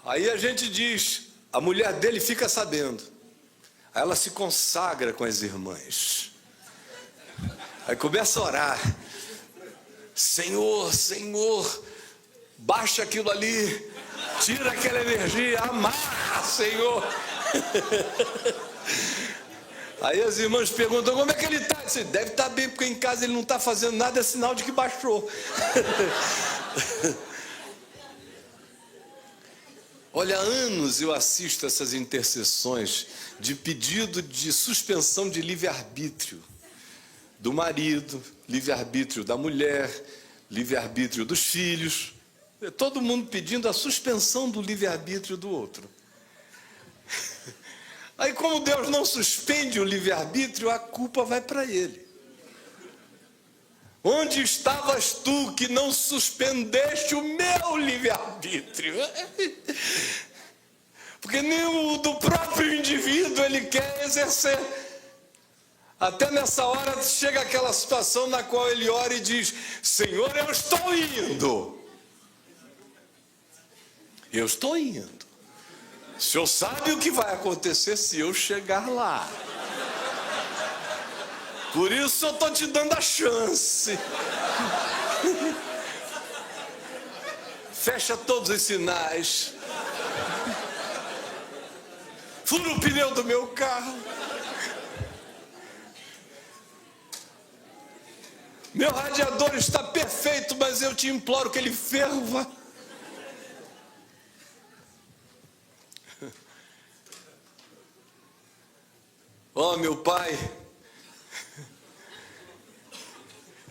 Aí a gente diz, a mulher dele fica sabendo. Aí ela se consagra com as irmãs. Aí começa a orar. Senhor, Senhor, baixa aquilo ali, tira aquela energia, amarra, Senhor. Aí as irmãs perguntam, como é que ele está? Você deve estar bem, porque em casa ele não está fazendo nada, é sinal de que baixou. Olha, há anos eu assisto essas intercessões de pedido de suspensão de livre-arbítrio do marido, livre-arbítrio da mulher, livre-arbítrio dos filhos. Todo mundo pedindo a suspensão do livre-arbítrio do outro. Aí, como Deus não suspende o livre-arbítrio, a culpa vai para ele. Onde estavas tu que não suspendeste o meu livre-arbítrio? Porque nem o do próprio indivíduo ele quer exercer. Até nessa hora chega aquela situação na qual ele ora e diz, Senhor, eu estou indo. Eu estou indo. O Senhor sabe o que vai acontecer se eu chegar lá. Por isso eu estou te dando a chance. Fecha todos os sinais. Fura o pneu do meu carro. Meu radiador está perfeito, mas eu te imploro que ele ferva. Oh, meu Pai,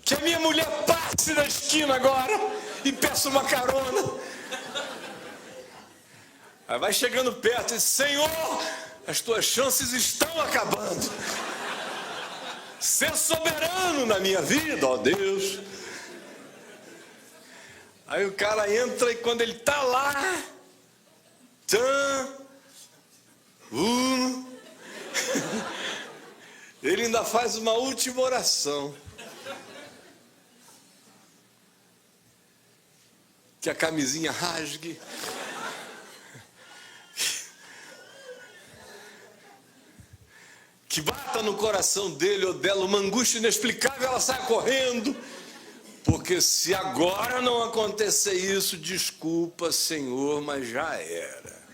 que a minha mulher passe na esquina agora e peça uma carona. Aí vai chegando perto e diz, Senhor, as tuas chances estão acabando. Ser soberano na minha vida, ó Deus. Aí o cara entra e quando ele está lá, ele ainda faz uma última oração. Que a camisinha rasgue. Que bata no coração dele ou dela uma angústia inexplicável, ela sai correndo. Porque se agora não acontecer isso, desculpa, Senhor, mas já era.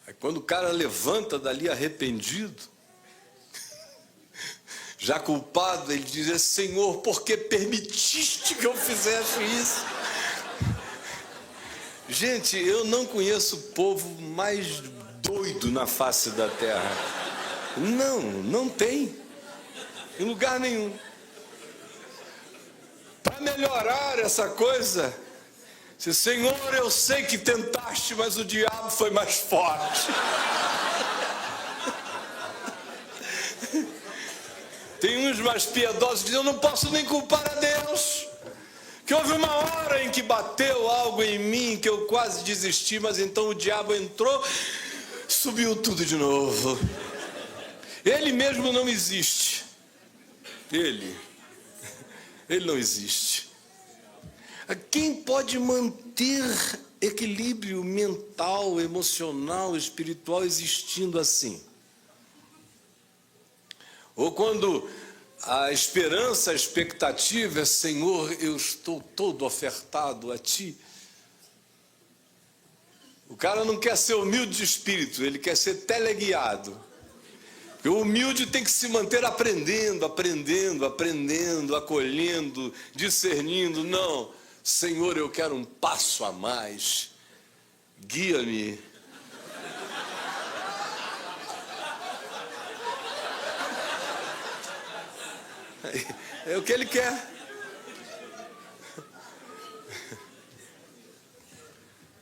Aí quando o cara levanta dali arrependido, já culpado, ele diz: Senhor, por que permitiste que eu fizesse isso? Gente, eu não conheço o povo mais doido na face da terra. Não tem. Em lugar nenhum. Para melhorar essa coisa, Senhor, eu sei que tentaste, mas o diabo foi mais forte. Tem uns mais piedosos que dizem: eu não posso nem culpar a Deus, que houve uma hora em que bateu algo em mim, que eu quase desisti, mas então o diabo entrou, subiu tudo de novo. Ele mesmo não existe. Ele não existe. Quem pode manter equilíbrio mental, emocional, espiritual existindo assim? Ou quando a esperança, a expectativa é: Senhor, eu estou todo ofertado a Ti. O cara não quer ser humilde de espírito, ele quer ser teleguiado. Porque o humilde tem que se manter aprendendo, acolhendo, discernindo. Não, Senhor, eu quero um passo a mais. Guia-me. É o que ele quer.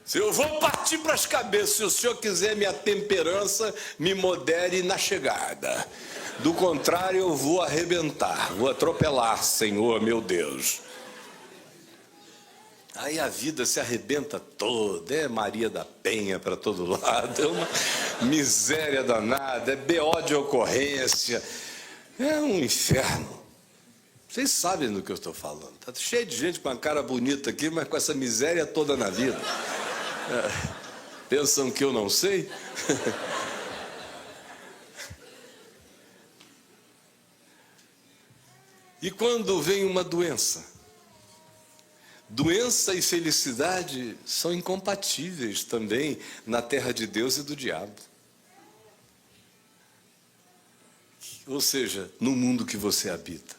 Se eu vou partir para as cabeças, se o Senhor quiser minha temperança, me modere na chegada. Do contrário, eu vou arrebentar, vou atropelar, Senhor, meu Deus. Aí a vida se arrebenta toda, é Maria da Penha para todo lado, é uma miséria danada, é BO de ocorrência, é um inferno. Vocês sabem do que eu estou falando. Está cheio de gente com a cara bonita aqui, mas com essa miséria toda na vida. Pensam que eu não sei? E quando vem uma doença? Doença e felicidade são incompatíveis também na terra de Deus e do diabo. Ou seja, no mundo que você habita.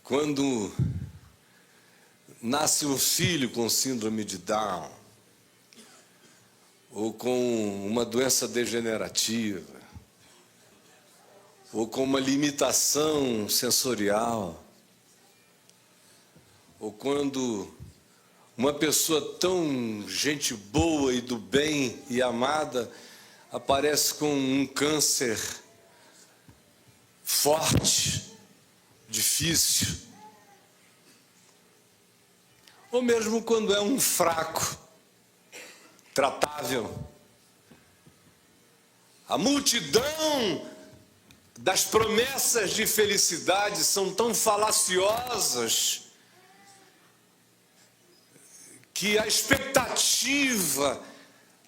Quando nasce um filho com síndrome de Down, ou com uma doença degenerativa, ou com uma limitação sensorial, ou quando uma pessoa tão gente boa e do bem e amada aparece com um câncer forte, difícil, ou mesmo quando é um fraco, tratável. A multidão das promessas de felicidade são tão falaciosas que a expectativa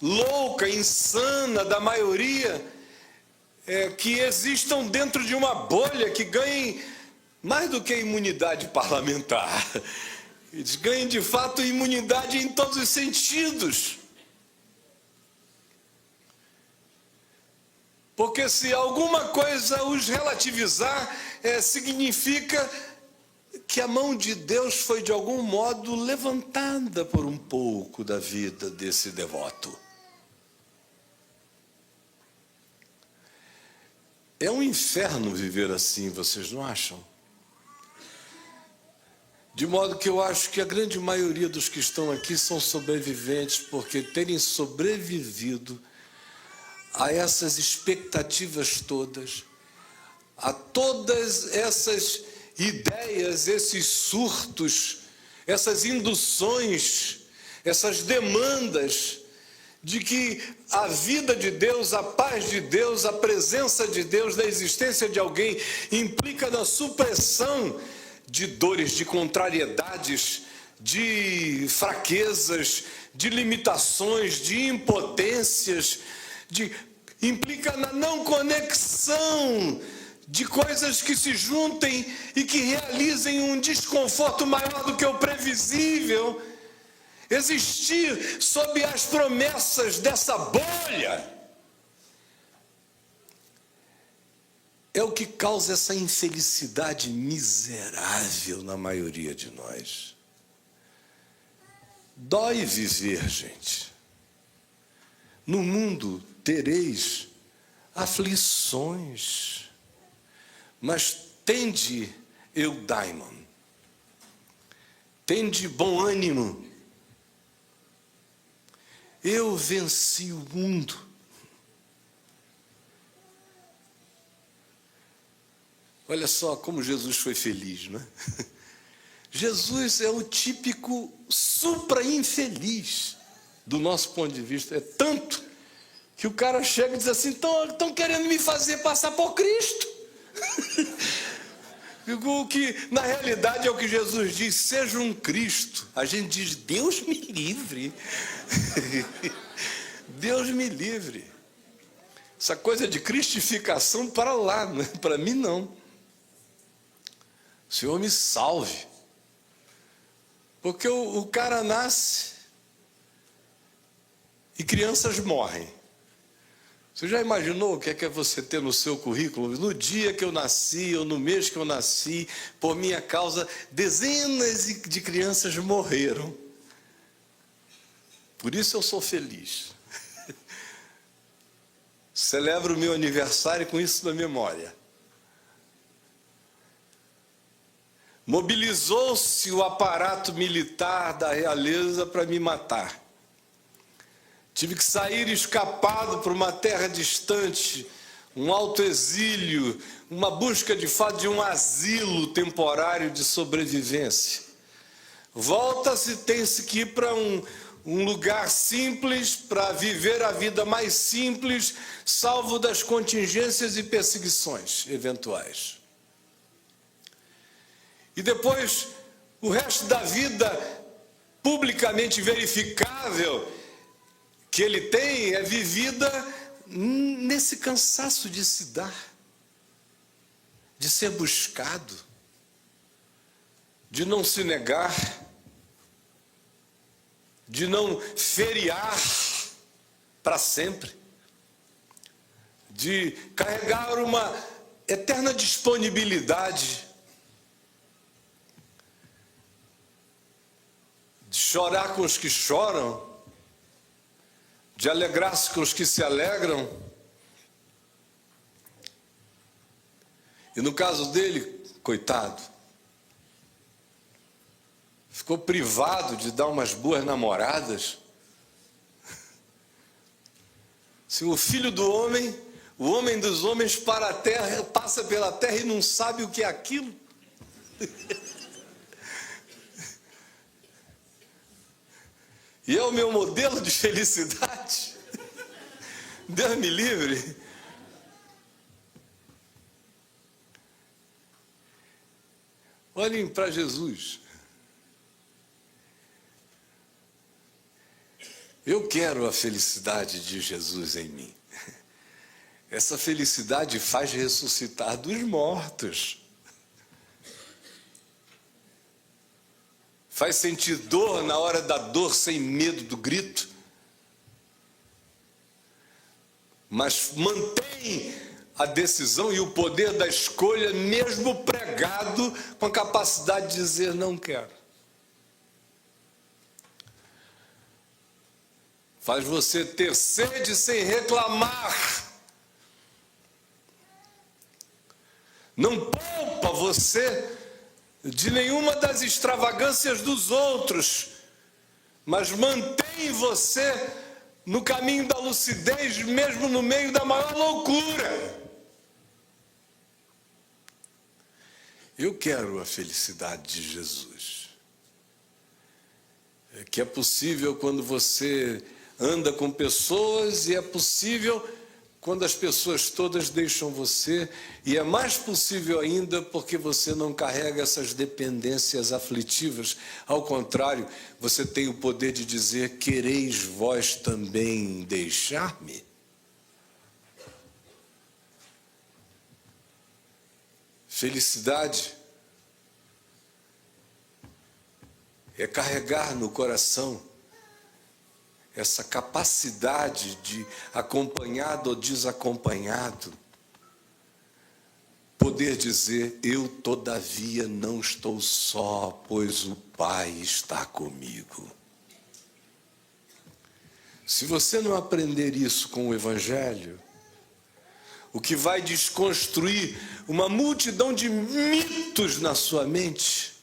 louca, insana da maioria é que existam dentro de uma bolha que ganhem mais do que imunidade parlamentar. Eles ganhem de fato imunidade em todos os sentidos. Porque se alguma coisa os relativizar, significa que a mão de Deus foi de algum modo levantada por um pouco da vida desse devoto. É um inferno viver assim, vocês não acham? De modo que eu acho que a grande maioria dos que estão aqui são sobreviventes, porque terem sobrevivido a essas expectativas todas, a todas essas ideias, esses surtos, essas induções, essas demandas de que a vida de Deus, a paz de Deus, a presença de Deus, da existência de alguém, implica na supressão de dores, de contrariedades, de fraquezas, de limitações, de impotências, implica na não conexão de coisas que se juntem e que realizem um desconforto maior do que o previsível. Existir sob as promessas dessa bolha é o que causa essa infelicidade miserável na maioria de nós. Dói viver, gente. No mundo tereis aflições, mas tende eudaimon, tende bom ânimo. Eu venci o mundo. Olha só como Jesus foi feliz, não é? Jesus é o típico supra-infeliz do nosso ponto de vista. É tanto que o cara chega e diz assim: estão querendo me fazer passar por Cristo. O que na realidade é o que Jesus diz: seja um Cristo. A gente diz: Deus me livre. Deus me livre. Essa coisa de cristificação para lá, né? Para mim não. O Senhor me salve. Porque o cara nasce e crianças morrem. Você já imaginou o que é você ter no seu currículo? No dia que eu nasci, ou no mês que eu nasci, por minha causa, dezenas de crianças morreram. Por isso eu sou feliz. Celebro o meu aniversário com isso na memória. Mobilizou-se o aparato militar da realeza para me matar. Tive que sair escapado para uma terra distante, um autoexílio, uma busca de fato de um asilo temporário de sobrevivência. Volta-se, tem-se que ir para um lugar simples, para viver a vida mais simples, salvo das contingências e perseguições eventuais. E depois, o resto da vida publicamente verificável que ele tem é vivida nesse cansaço de se dar, de ser buscado, de não se negar, de não feriar para sempre, de carregar uma eterna disponibilidade, de chorar com os que choram, de alegrar-se com os que se alegram. E no caso dele, coitado, ficou privado de dar umas boas namoradas. Se o filho do homem, o homem dos homens para a terra, passa pela terra e não sabe o que é aquilo. E é o meu modelo de felicidade. Deus me livre. Olhem para Jesus. Eu quero a felicidade de Jesus em mim. Essa felicidade faz ressuscitar dos mortos. Faz sentir dor na hora da dor sem medo do grito. Mas mantém a decisão e o poder da escolha, mesmo pregado, com a capacidade de dizer não quero. Faz você ter sede sem reclamar. Não poupa você de nenhuma das extravagâncias dos outros, mas mantém você no caminho da lucidez, mesmo no meio da maior loucura. Eu quero a felicidade de Jesus. É que é possível quando você anda com pessoas, e é possível quando as pessoas todas deixam você, e é mais possível ainda porque você não carrega essas dependências aflitivas. Ao contrário, você tem o poder de dizer: quereis vós também deixar-me? Felicidade é carregar no coração essa capacidade de, acompanhado ou desacompanhado, poder dizer: eu todavia não estou só, pois o Pai está comigo. Se você não aprender isso com o Evangelho, o que vai desconstruir uma multidão de mitos na sua mente,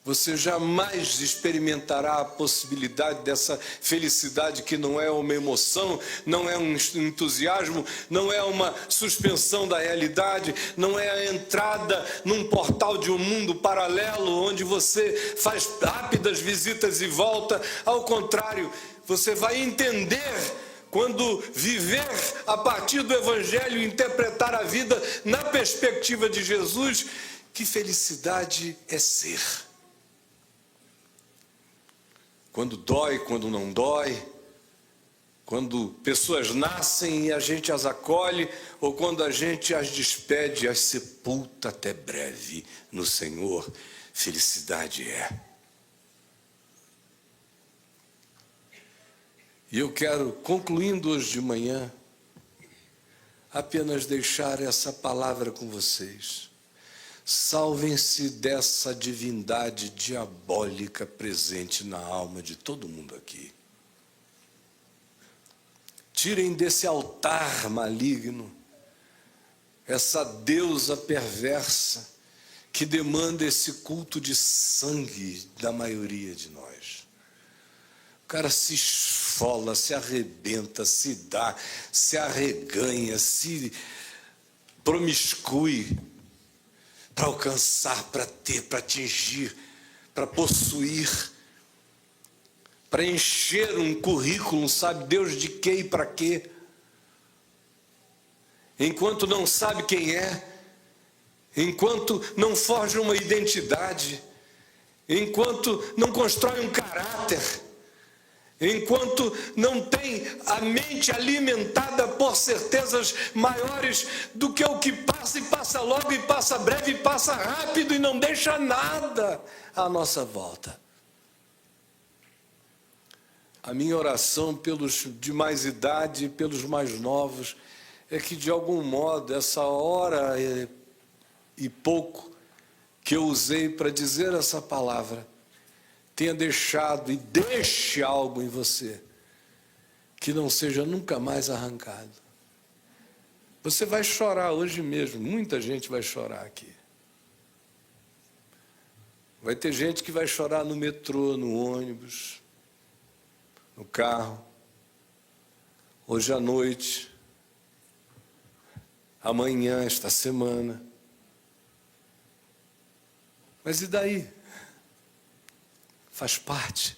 você jamais experimentará a possibilidade dessa felicidade que não é uma emoção, não é um entusiasmo, não é uma suspensão da realidade, não é a entrada num portal de um mundo paralelo onde você faz rápidas visitas e volta. Ao contrário, você vai entender, quando viver a partir do Evangelho e interpretar a vida na perspectiva de Jesus, que felicidade é ser. Quando dói, quando não dói, quando pessoas nascem e a gente as acolhe, ou quando a gente as despede, as sepulta até breve no Senhor, felicidade é. E eu quero, concluindo hoje de manhã, apenas deixar essa palavra com vocês. Salvem-se dessa divindade diabólica presente na alma de todo mundo aqui. Tirem desse altar maligno essa deusa perversa que demanda esse culto de sangue da maioria de nós. O cara se esfola, se arrebenta, se dá, se arreganha, se promiscui para alcançar, para ter, para atingir, para possuir, para encher um currículo, sabe Deus de quê e para quê. Enquanto não sabe quem é, enquanto não forja uma identidade, enquanto não constrói um caráter, enquanto não tem a mente alimentada por certezas maiores do que o que passa, e passa logo, e passa breve, e passa rápido, e não deixa nada à nossa volta. A minha oração pelos de mais idade e pelos mais novos é que, de algum modo, essa hora e pouco que eu usei para dizer essa palavra tenha deixado e deixe algo em você que não seja nunca mais arrancado. Você vai chorar hoje mesmo, muita gente vai chorar aqui. Vai ter gente que vai chorar no metrô, no ônibus, no carro, hoje à noite, amanhã, esta semana. Mas e daí? Faz parte.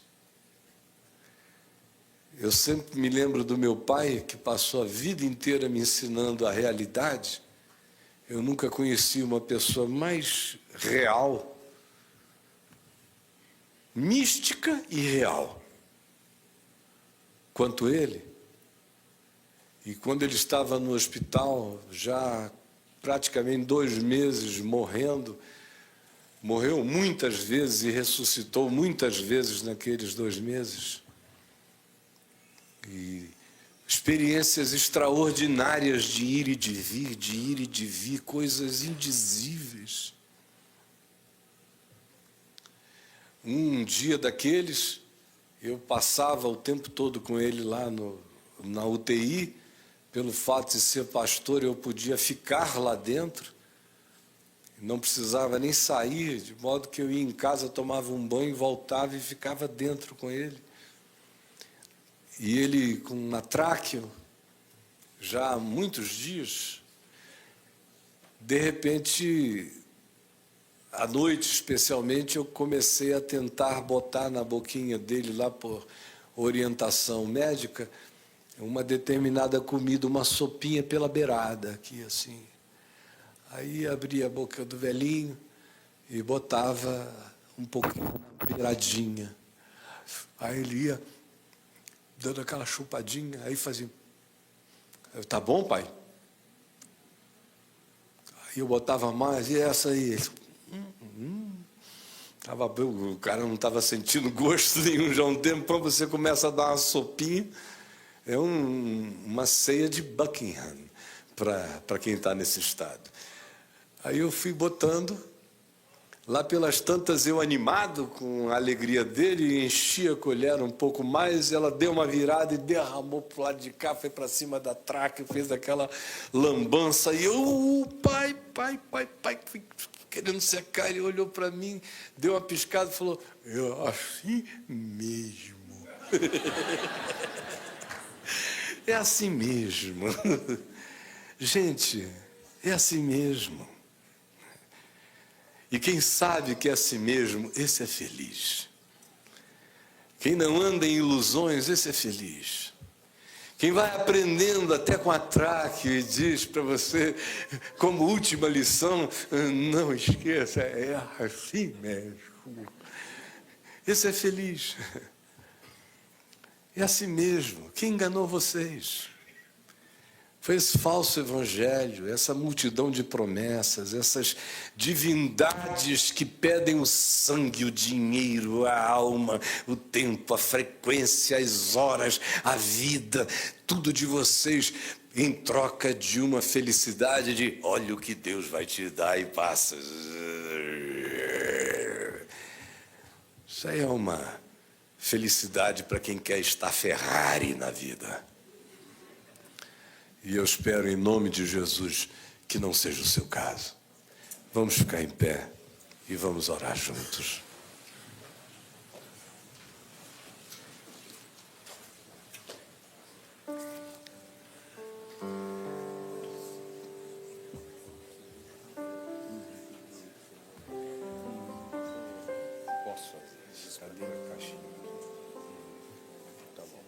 Eu sempre me lembro do meu pai, que passou a vida inteira me ensinando a realidade. Eu nunca conheci uma pessoa mais real, mística e real, quanto ele. E quando ele estava no hospital, já praticamente 2 meses morrendo, morreu muitas vezes e ressuscitou muitas vezes naqueles 2 meses. E experiências extraordinárias de ir e de vir, coisas indizíveis. Um dia daqueles, eu passava o tempo todo com ele lá na UTI. Pelo fato de ser pastor, eu podia ficar lá dentro, não precisava nem sair, de modo que eu ia em casa, tomava um banho, voltava e ficava dentro com ele. E ele com uma tráqueo, já há muitos dias, de repente, à noite especialmente, eu comecei a tentar botar na boquinha dele, lá por orientação médica, uma determinada comida, uma sopinha pela beirada, aqui assim. Aí abria a boca do velhinho e botava um pouquinho na beiradinha. Aí ele ia dando aquela chupadinha, aí fazia: tá bom, pai? E eu botava mais, e essa aí? O cara não estava sentindo gosto nenhum já há um tempo. Quando você começa a dar uma sopinha, é uma ceia de Buckingham para quem está nesse estado. Aí eu fui botando, lá pelas tantas eu animado com a alegria dele, enchi a colher um pouco mais, ela deu uma virada e derramou para o lado de cá, foi para cima da traca, fez aquela lambança, e eu, pai, querendo secar, ele olhou para mim, deu uma piscada e falou, é assim mesmo. É assim mesmo. Gente, é assim mesmo. E quem sabe que é assim mesmo, esse é feliz. Quem não anda em ilusões, esse é feliz. Quem vai aprendendo até com a traque e diz para você, como última lição, não esqueça, é assim mesmo. Esse é feliz. É assim mesmo. Quem enganou vocês? Foi esse falso evangelho, essa multidão de promessas, essas divindades que pedem o sangue, o dinheiro, a alma, o tempo, a frequência, as horas, a vida, tudo de vocês em troca de uma felicidade de olha o que Deus vai te dar e passa. Isso aí é uma felicidade para quem quer estar Ferrari na vida. E eu espero, em nome de Jesus, que não seja o seu caso. Vamos ficar em pé e vamos orar juntos. Posso fazer? Cadê a caixinha? Tá bom.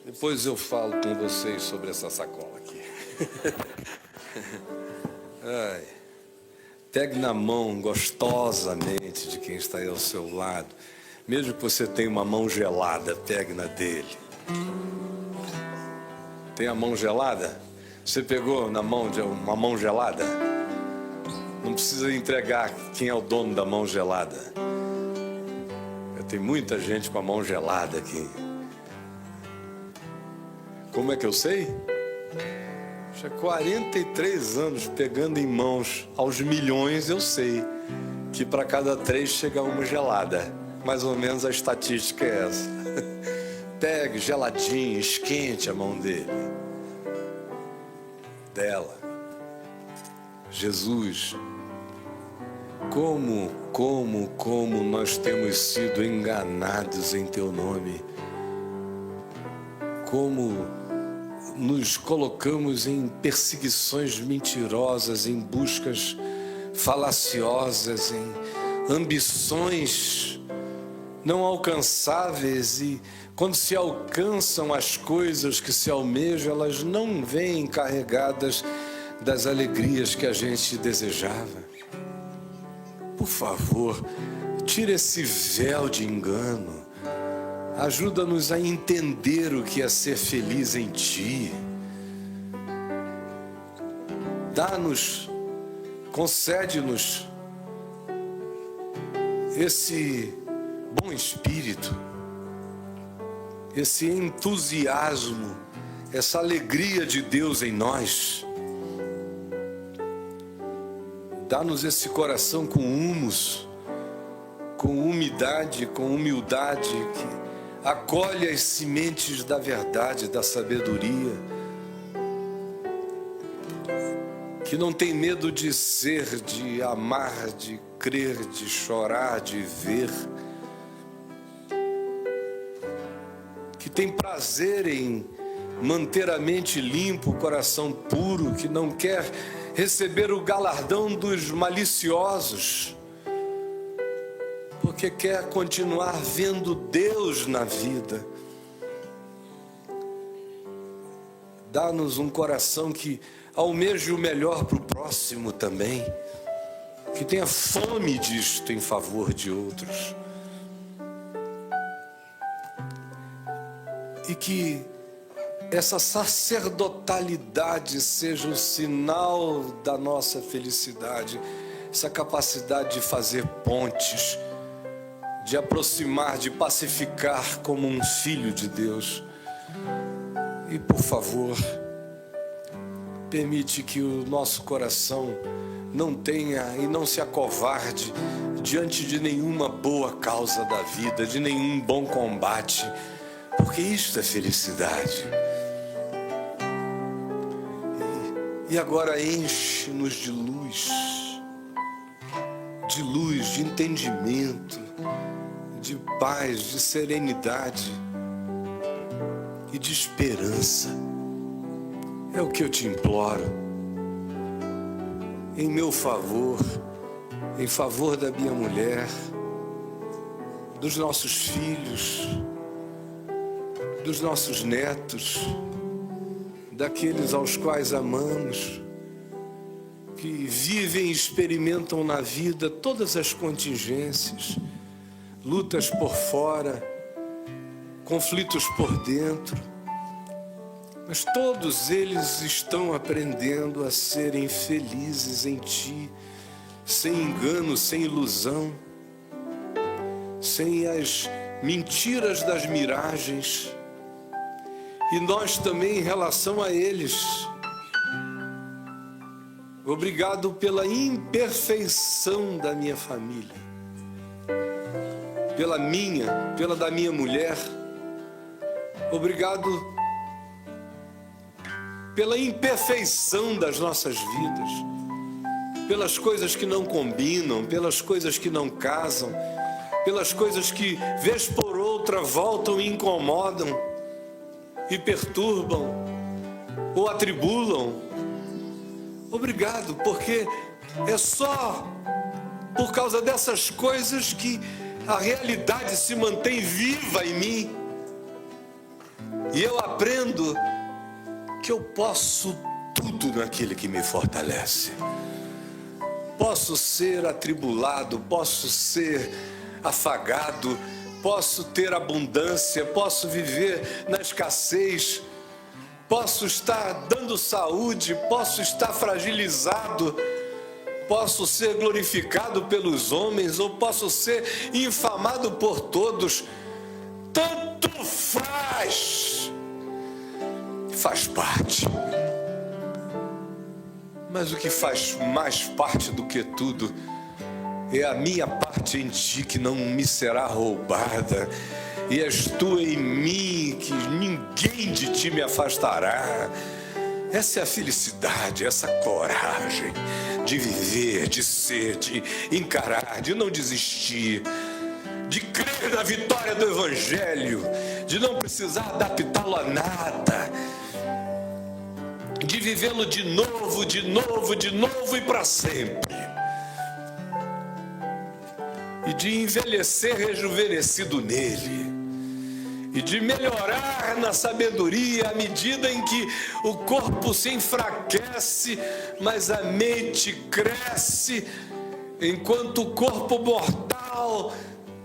Depois eu falo com vocês sobre essa sacola aqui. Ai, pegue na mão gostosamente de quem está aí ao seu lado. Mesmo que você tenha uma mão gelada, pegue na dele. Tem a mão gelada? Você pegou na mão de uma mão gelada? Não precisa entregar quem é o dono da mão gelada. Tem muita gente com a mão gelada aqui. Como é que eu sei? Já 43 anos pegando em mãos aos milhões, eu sei que para cada 3 chega uma gelada. Mais ou menos a estatística é essa. Pegue geladinho, esquente a mão dele. Dela. Jesus, como nós temos sido enganados em teu nome. Como nos colocamos em perseguições mentirosas, em buscas falaciosas, em ambições não alcançáveis, e quando se alcançam as coisas que se almejam, elas não vêm carregadas das alegrias que a gente desejava. Por favor, tira esse véu de engano. Ajuda-nos a entender o que é ser feliz em Ti. Dá-nos, concede-nos esse bom espírito, esse entusiasmo, essa alegria de Deus em nós. Dá-nos esse coração com humus, com umidade, com humildade, que acolhe as sementes da verdade, da sabedoria, que não tem medo de ser, de amar, de crer, de chorar, de ver, que tem prazer em manter a mente limpa, o coração puro, que não quer receber o galardão dos maliciosos, porque quer continuar vendo Deus na vida. Dá-nos um coração que almeje o melhor para o próximo também, que tenha fome disto em favor de outros, e que essa sacerdotalidade seja o sinal da nossa felicidade, essa capacidade de fazer pontes, de aproximar, de pacificar como um filho de Deus. E por favor, permite que o nosso coração não tenha e não se acovarde diante de nenhuma boa causa da vida, de nenhum bom combate, porque isto é felicidade. E agora enche-nos de luz, de entendimento, de paz, de serenidade e de esperança. É o que eu te imploro, em meu favor, em favor da minha mulher, dos nossos filhos, dos nossos netos, daqueles aos quais amamos, que vivem e experimentam na vida todas as contingências, lutas por fora, conflitos por dentro, mas todos eles estão aprendendo a serem felizes em Ti, sem engano, sem ilusão, sem as mentiras das miragens. E nós também em relação a eles. Obrigado pela imperfeição da minha família, pela da minha mulher. Obrigado pela imperfeição das nossas vidas, pelas coisas que não combinam, pelas coisas que não casam, pelas coisas que, vez por outra, voltam e incomodam, e perturbam, ou atribulam. Obrigado, porque é só por causa dessas coisas que a realidade se mantém viva em mim. E eu aprendo que eu posso tudo naquele que me fortalece. Posso ser atribulado, posso ser afagado, posso ter abundância, posso viver na escassez, posso estar dando saúde, posso estar fragilizado, posso ser glorificado pelos homens ou posso ser infamado por todos. Tanto faz parte. Mas o que faz mais parte do que tudo é a minha parte em Ti, que não me será roubada, e és Tu em mim, que ninguém de Ti me afastará. Essa é a felicidade, essa coragem de viver, de ser, de encarar, de não desistir, de crer na vitória do Evangelho, de não precisar adaptá-lo a nada, de vivê-lo de novo e para sempre. E de envelhecer rejuvenescido nele, e de melhorar na sabedoria à medida em que o corpo se enfraquece, mas a mente cresce, enquanto o corpo mortal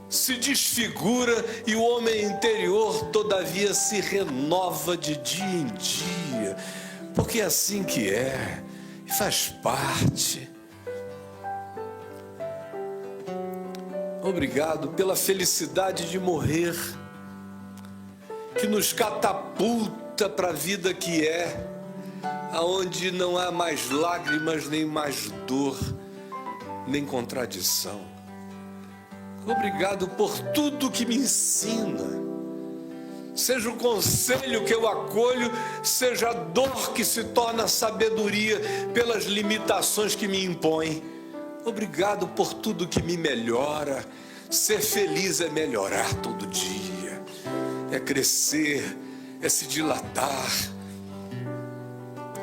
se desfigura e o homem interior todavia se renova de dia em dia, porque é assim que é, e faz parte. Obrigado pela felicidade de morrer, que nos catapulta para a vida que é, aonde não há mais lágrimas, nem mais dor, nem contradição. Obrigado por tudo que me ensina, seja o conselho que eu acolho, seja a dor que se torna sabedoria pelas limitações que me impõem. Obrigado por tudo que me melhora. Ser feliz é melhorar todo dia, é crescer, é se dilatar,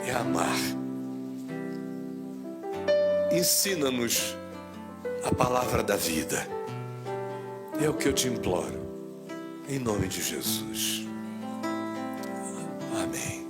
é amar. Ensina-nos a palavra da vida. É o que eu te imploro, em nome de Jesus. Amém.